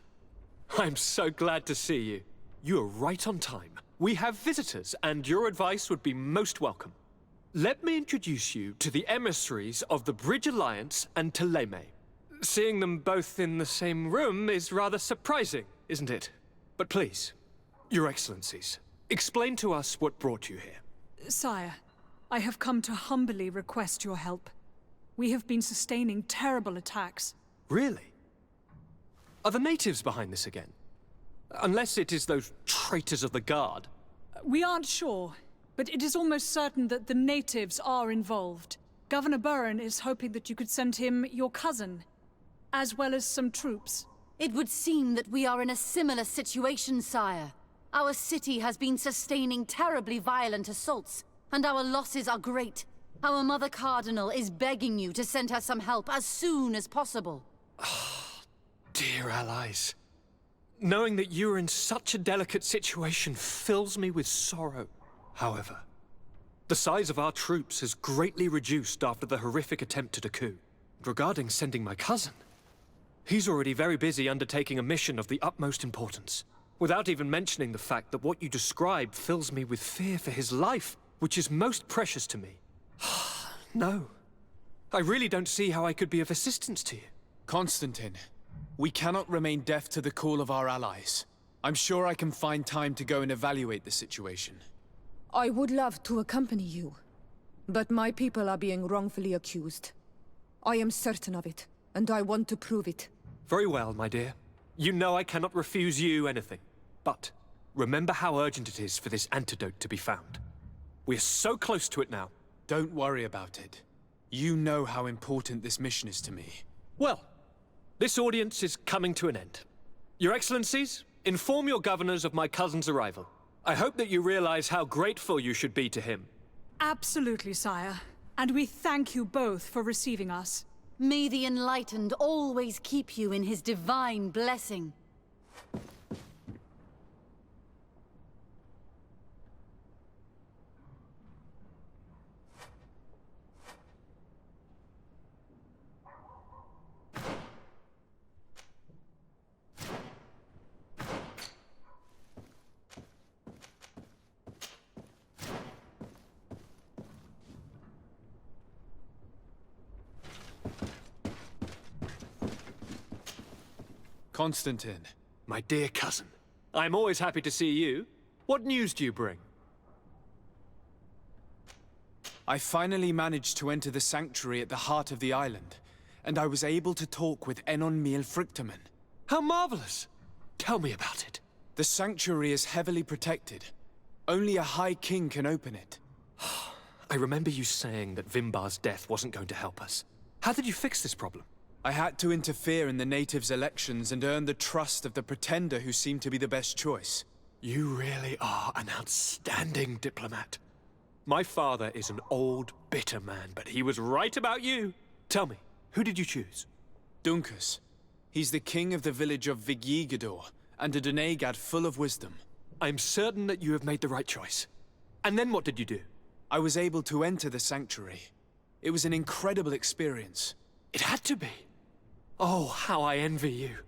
I'm so glad to see you. You are right on time. We have visitors, and your advice would be most welcome. Let me introduce you to the emissaries of the Bridge Alliance and Teleme. Seeing them both in the same room is rather surprising, isn't it? But please, Your Excellencies, explain to us what brought you here. Sire, I have come to humbly request your help. We have been sustaining terrible attacks. Really? Are the natives behind this again? Unless it is those traitors of the Guard. We aren't sure, but it is almost certain that the natives are involved. Governor Burren is hoping that you could send him your cousin, as well as some troops. It would seem that we are in a similar situation, sire. Our city has been sustaining terribly violent assaults, and our losses are great. Our Mother Cardinal is begging you to send her some help as soon as possible. Dear allies, knowing that you are in such a delicate situation fills me with sorrow. However, the size of our troops has greatly reduced after the horrific attempt at a coup. Regarding sending my cousin, he's already very busy undertaking a mission of the utmost importance, without even mentioning the fact that what you described fills me with fear for his life, which is most precious to me. No, I really don't see how I could be of assistance to you. Constantine, we cannot remain deaf to the call of our allies. I'm sure I can find time to go and evaluate the situation. I would love to accompany you, but my people are being wrongfully accused. I am certain of it, and I want to prove it. Very well, my dear. You know I cannot refuse you anything. But remember how urgent it is for this antidote to be found. We are so close to it now. Don't worry about it. You know how important this mission is to me. Well, this audience is coming to an end. Your Excellencies, inform your governors of my cousin's arrival. I hope that you realize how grateful you should be to him. Absolutely, sire. And we thank you both for receiving us. May the Enlightened always keep you in his divine blessing. Constantine. My dear cousin, I'm always happy to see you. What news do you bring? I finally managed to enter the sanctuary at the heart of the island, and I was able to talk with Enon Miel Frichtemann. How marvelous! Tell me about it. The sanctuary is heavily protected. Only a High King can open it. I remember you saying that Vimbar's death wasn't going to help us. How did you fix this problem? I had to interfere in the natives' elections and earn the trust of the pretender who seemed to be the best choice. You really are an outstanding diplomat. My father is an old, bitter man, but he was right about you. Tell me, who did you choose? Dunkus. He's the king of the village of Vigyigador, and a Donegad full of wisdom. I'm certain that you have made the right choice. And then what did you do? I was able to enter the sanctuary. It was an incredible experience. It had to be. Oh, how I envy you.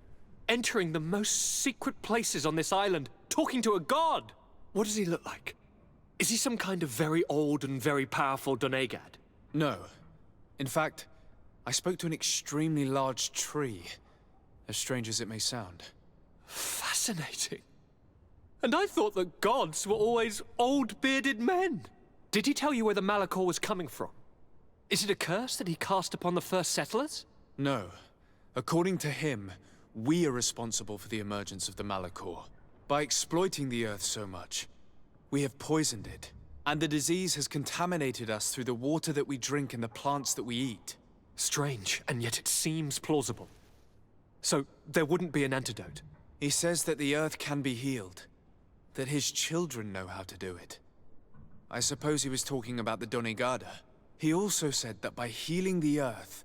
Entering the most secret places on this island, talking to a god! What does he look like? Is he some kind of very old and very powerful Donegad? No. In fact, I spoke to an extremely large tree, as strange as it may sound. Fascinating. And I thought that gods were always old, bearded men. Did he tell you where the Malachor was coming from? Is it a curse that he cast upon the first settlers? No. According to him, we are responsible for the emergence of the Malachor. By exploiting the Earth so much, we have poisoned it, and the disease has contaminated us through the water that we drink and the plants that we eat. Strange, and yet it seems plausible. So, there wouldn't be an antidote? He says that the Earth can be healed, that his children know how to do it. I suppose he was talking about the Donegada. He also said that by healing the Earth,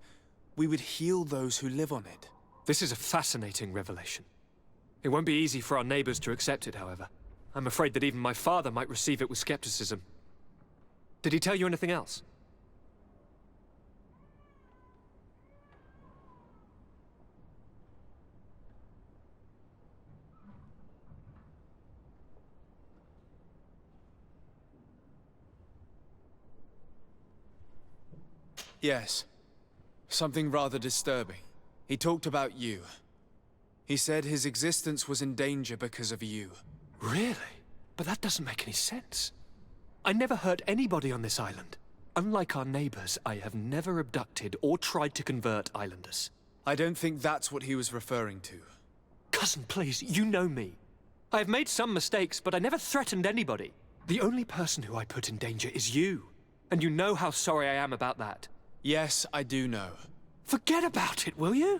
we would heal those who live on it. This is a fascinating revelation. It won't be easy for our neighbors to accept it, however. I'm afraid that even my father might receive it with skepticism. Did he tell you anything else? Yes. Something rather disturbing. He talked about you. He said his existence was in danger because of you. Really? But that doesn't make any sense. I never hurt anybody on this island. Unlike our neighbors, I have never abducted or tried to convert islanders. I don't think that's what he was referring to. Cousin, please, you know me. I have made some mistakes, but I never threatened anybody. The only person who I put in danger is you. And you know how sorry I am about that. Yes, I do know. Forget about it, will you?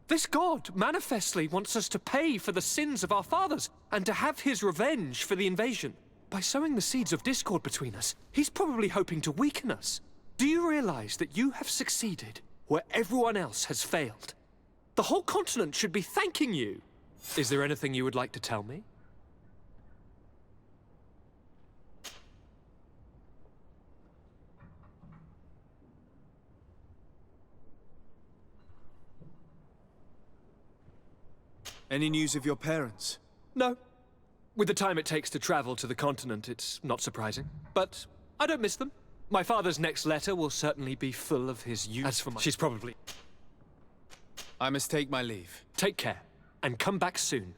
This god manifestly wants us to pay for the sins of our fathers and to have his revenge for the invasion. By sowing the seeds of discord between us, he's probably hoping to weaken us. Do you realize that you have succeeded where everyone else has failed? The whole continent should be thanking you. Is there anything you would like to tell me? Any news of your parents? No. With the time it takes to travel to the continent, it's not surprising. But I don't miss them. My father's next letter will certainly be full of his youth. As for my... She's probably... I must take my leave. Take care, and come back soon.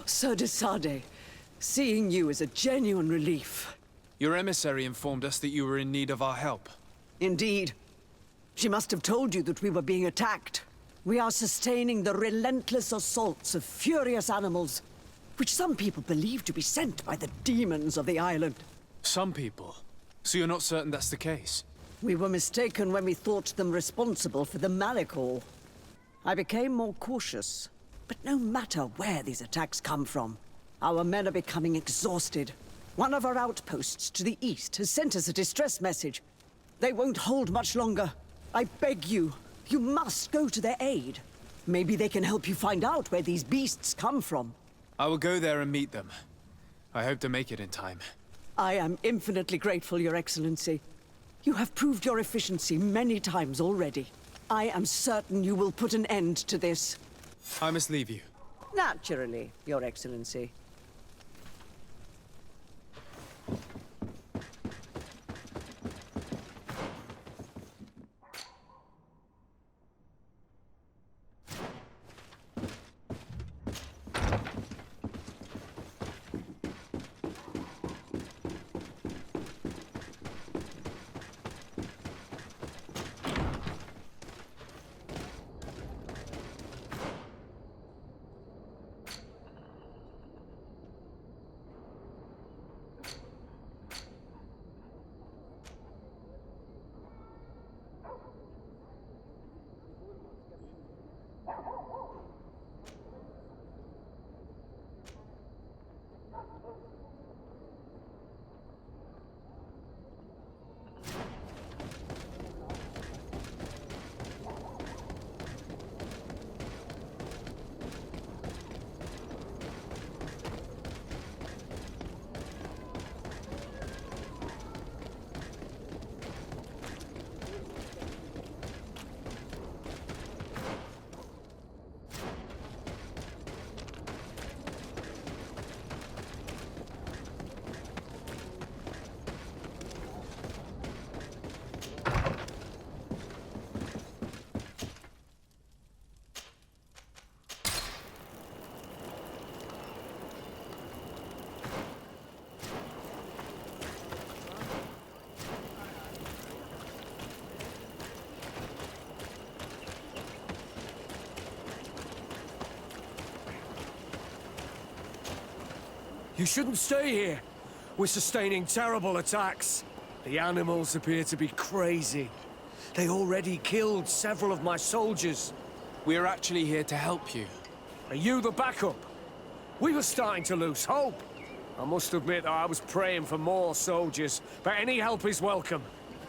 Sir de Sade, seeing you is a genuine relief. Your emissary informed us that you were in need of our help. Indeed. She must have told you that we were being attacked. We are sustaining the relentless assaults of furious animals, which some people believe to be sent by the demons of the island. Some people? So you're not certain that's the case? We were mistaken when we thought them responsible for the Malachor. I became more cautious. But no matter where these attacks come from, our men are becoming exhausted. One of our outposts to the east has sent us a distress message. They won't hold much longer. I beg you, you must go to their aid. Maybe they can help you find out where these beasts come from. I will go there and meet them. I hope to make it in time. I am infinitely grateful, Your Excellency. You have proved your efficiency many times already. I am certain you will put an end to this. I must leave you. Naturally, Your Excellency. You shouldn't stay here. We're sustaining terrible attacks. The animals appear to be crazy. They already killed several of my soldiers. We're actually here to help you. Are you the backup? We were starting to lose hope. I must admit that I was praying for more soldiers, but any help is welcome.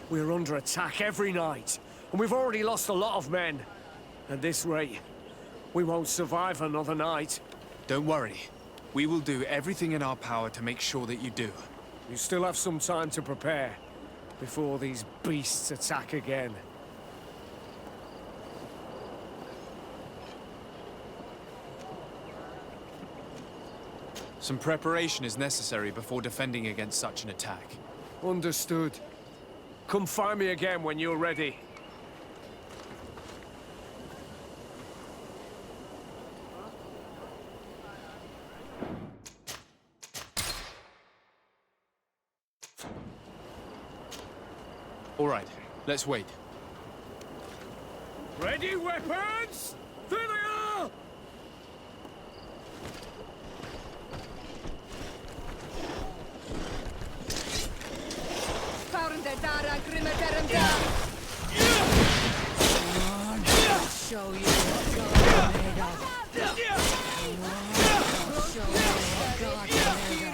We're under attack every night, and we've already lost a lot of men. At this rate, we won't survive another night. Don't worry. We will do everything in our power to make sure that you do. You still have some time to prepare, before these beasts attack again. Some preparation is necessary before defending against such an attack. Understood. Come find me again when you're ready. All right, let's wait. Ready, weapons? There they are! Show you what God's made of. Come on, I'll show you what God's made of.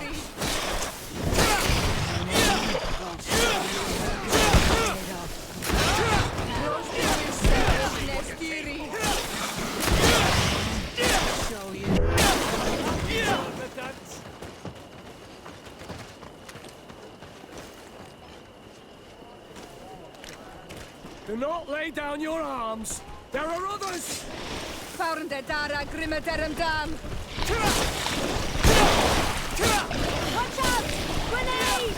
Do not lay down your arms. There are others. Found the Dara Grimmederum Dam. Watch out! Grenade!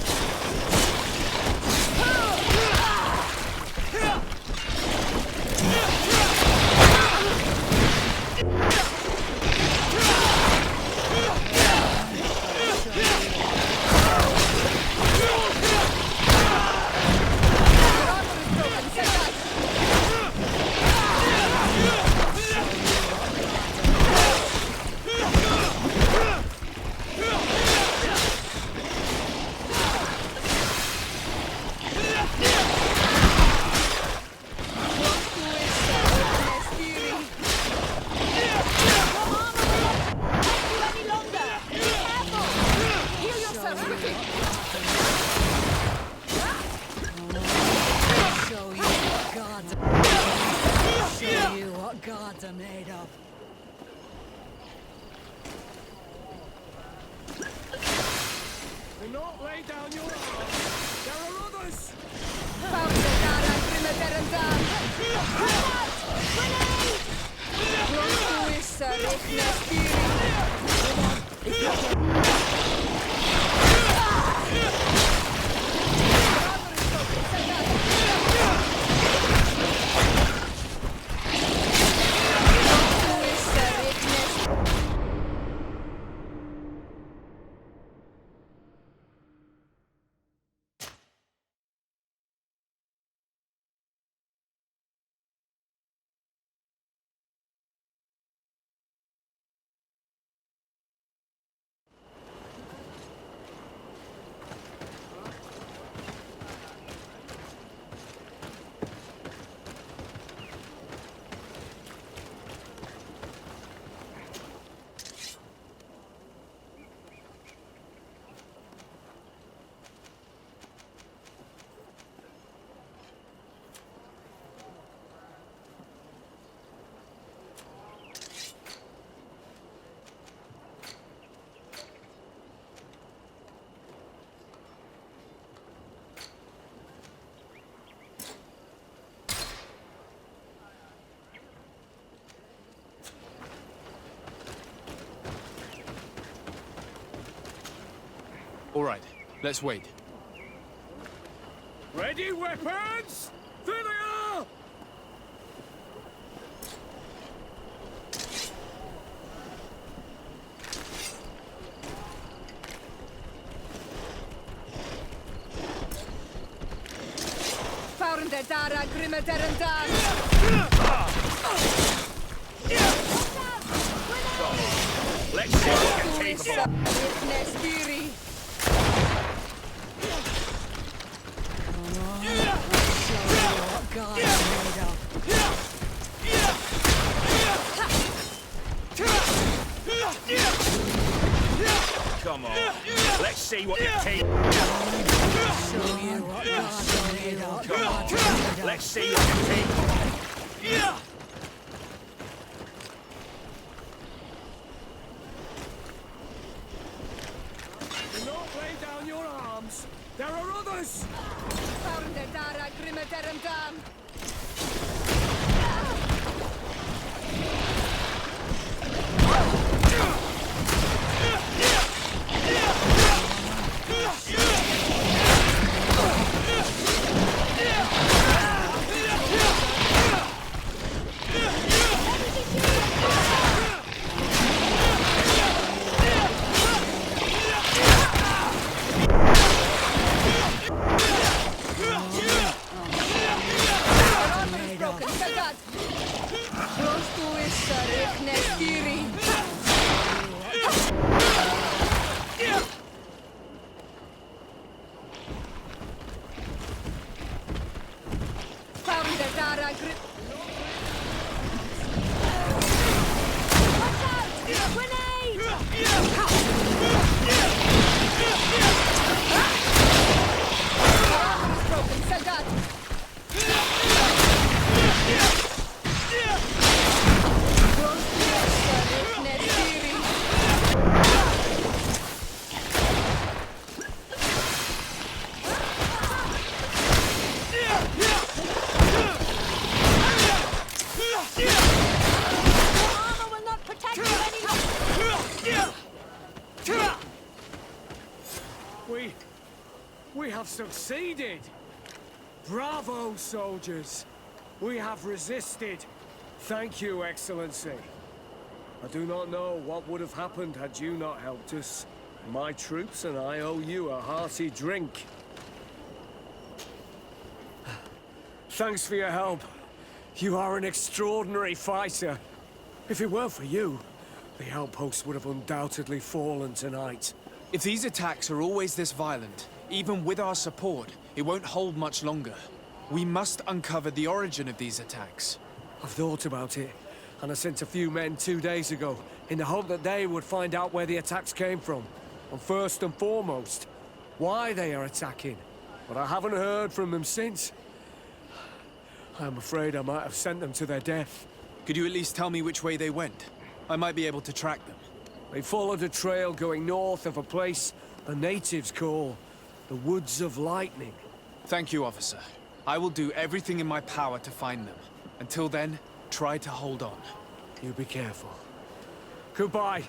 Gods are made of. Do not lay down your arms. There are others. Found the Dara Grimmederum Dam. All right, let's wait. Ready, weapons? There they are! Found the Dara Grimmederum Dam. Let's see what can take them Nestiri! God made of. Come on, let's see what you take. Show you what God made of. Come on, let's see what you take. Do not lay down your arms. There are others. We have succeeded! Bravo, soldiers! We have resisted. Thank you, Excellency. I do not know what would have happened had you not helped us. My troops and I owe you a hearty drink. Thanks for your help. You are an extraordinary fighter. If it weren't for you, the outpost would have undoubtedly fallen tonight. If these attacks are always this violent, even with our support, it won't hold much longer. We must uncover the origin of these attacks. I've thought about it, and I sent a few men 2 days ago, in the hope that they would find out where the attacks came from. And first and foremost, why they are attacking. But I haven't heard from them since. I'm afraid I might have sent them to their death. Could you at least tell me which way they went? I might be able to track them. They followed a trail going north of a place the natives call the Woods of Lightning. Thank you, officer. I will do everything in my power to find them. Until then, try to hold on. You be careful. Goodbye.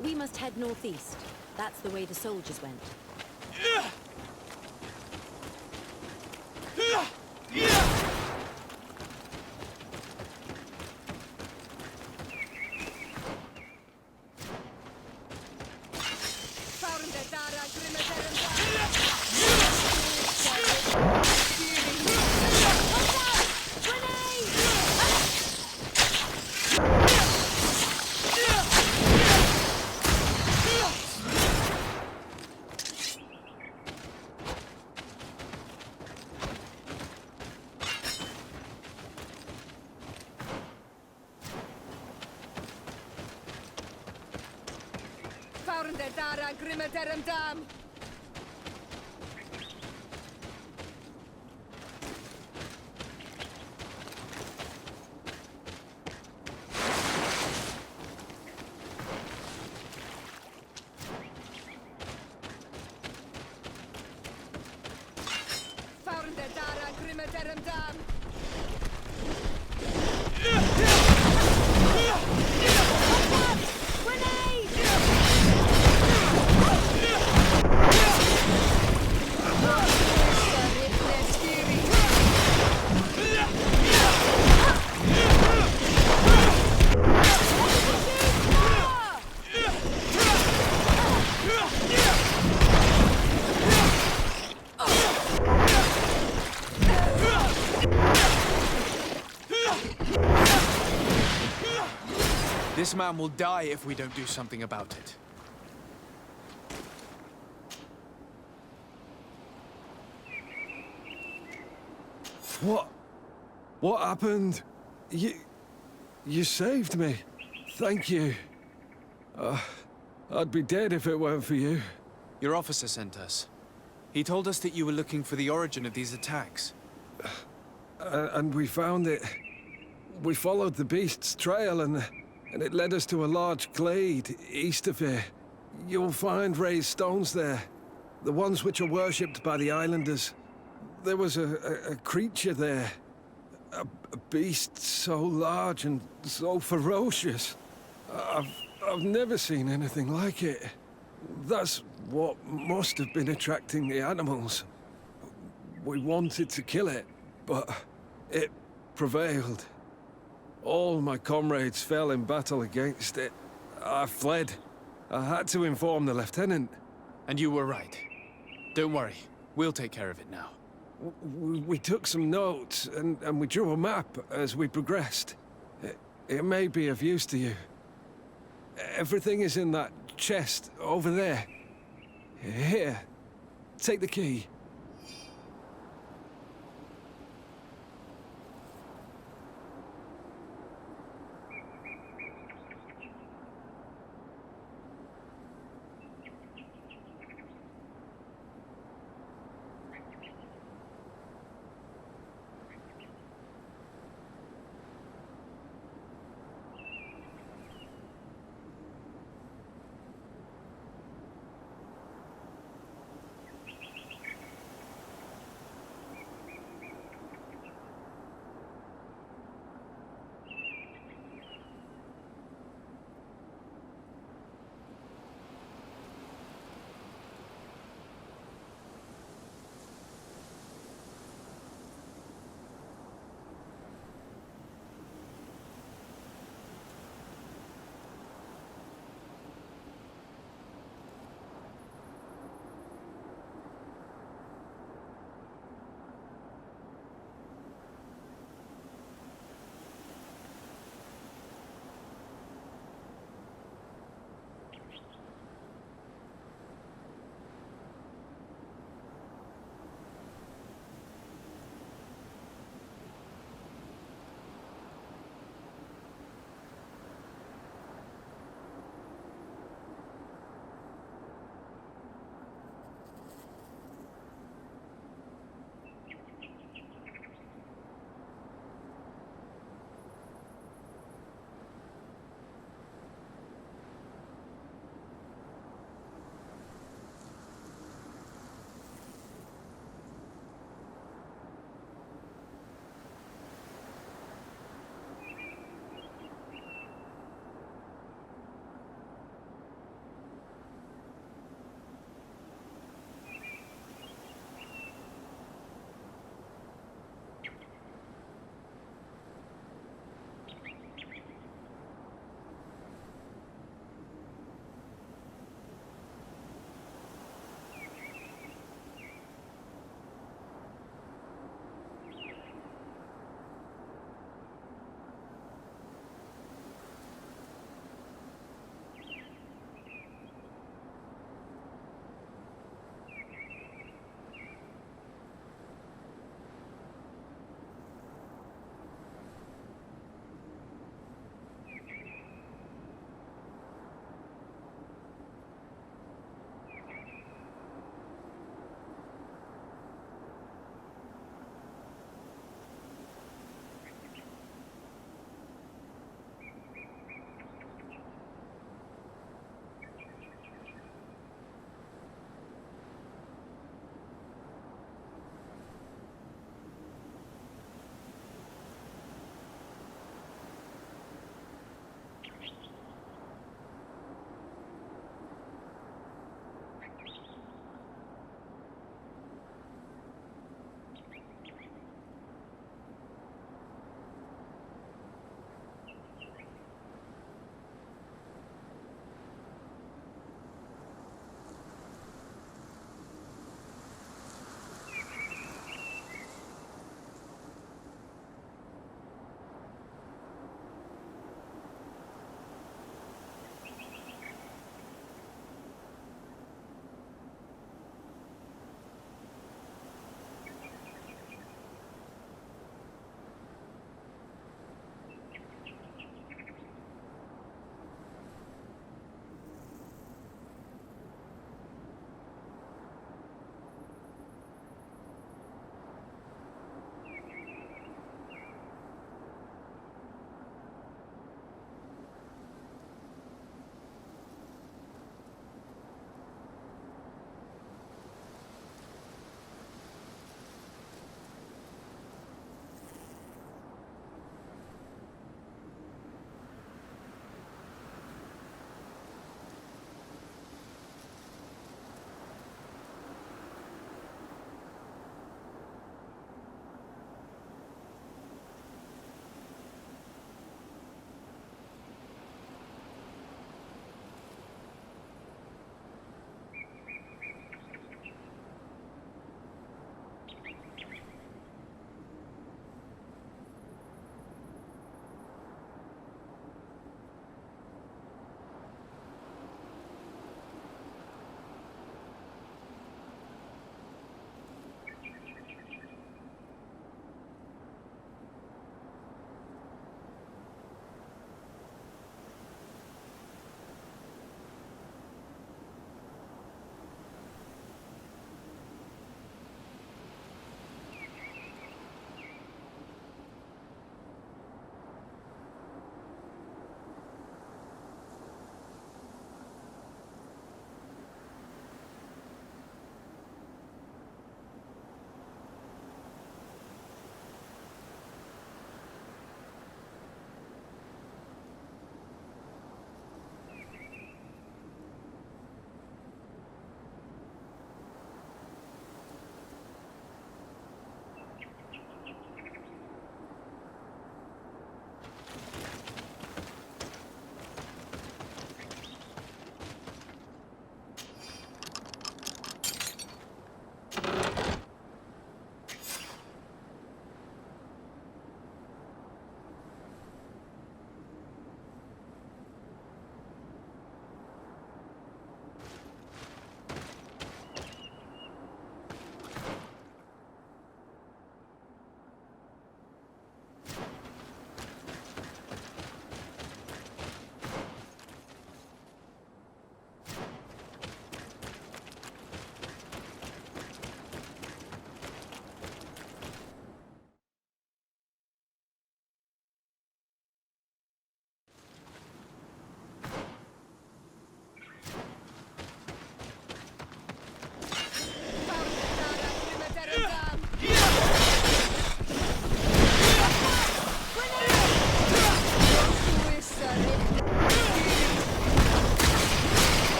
We must head northeast. That's the way the soldiers went. This man will die if we don't do something about it. What happened? You saved me. Thank you. I'd be dead if it weren't for you. Your officer sent us. He told us that you were looking for the origin of these attacks. And we found it. We followed the beast's trail and it led us to a large glade east of here. You'll find raised stones there. The ones which are worshipped by the islanders. There was a creature there. A beast so large and so ferocious. I've never seen anything like it. That's what must have been attracting the animals. We wanted to kill it, but it prevailed. All my comrades fell in battle against it. I fled. I had to inform the lieutenant. And you were right. Don't worry, we'll take care of it now. We took some notes, and we drew a map as we progressed. It may be of use to you. Everything is in that chest over there. Here, take the key.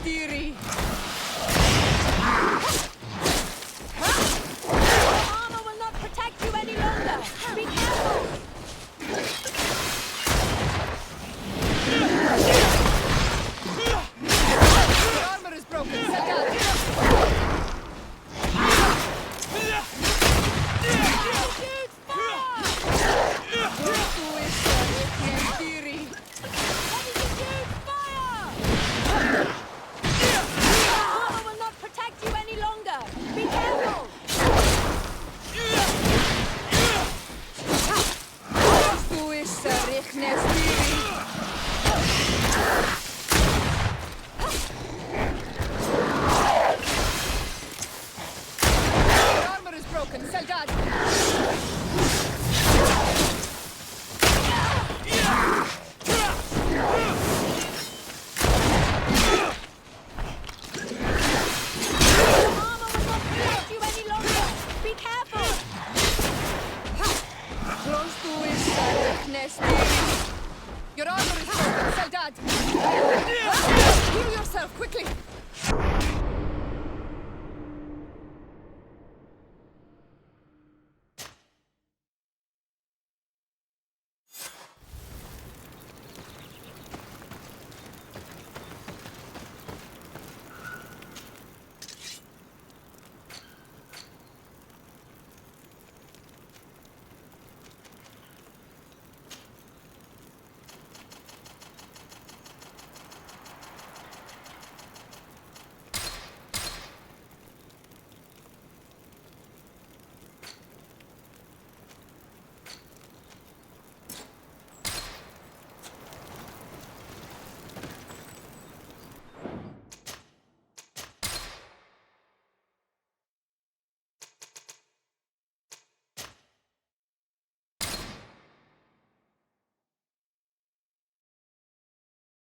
Stiri! Armor will not protect you any longer. Be careful. Your armor is broken, Sagat! Armor will not protect you any longer. Be careful. Tu is Stiri! Your armor is broken, Sagat! Armor will not protect you any longer. Be careful. Close to is Stiri! Your armor is broken, Sagat! Heal yourself, quickly!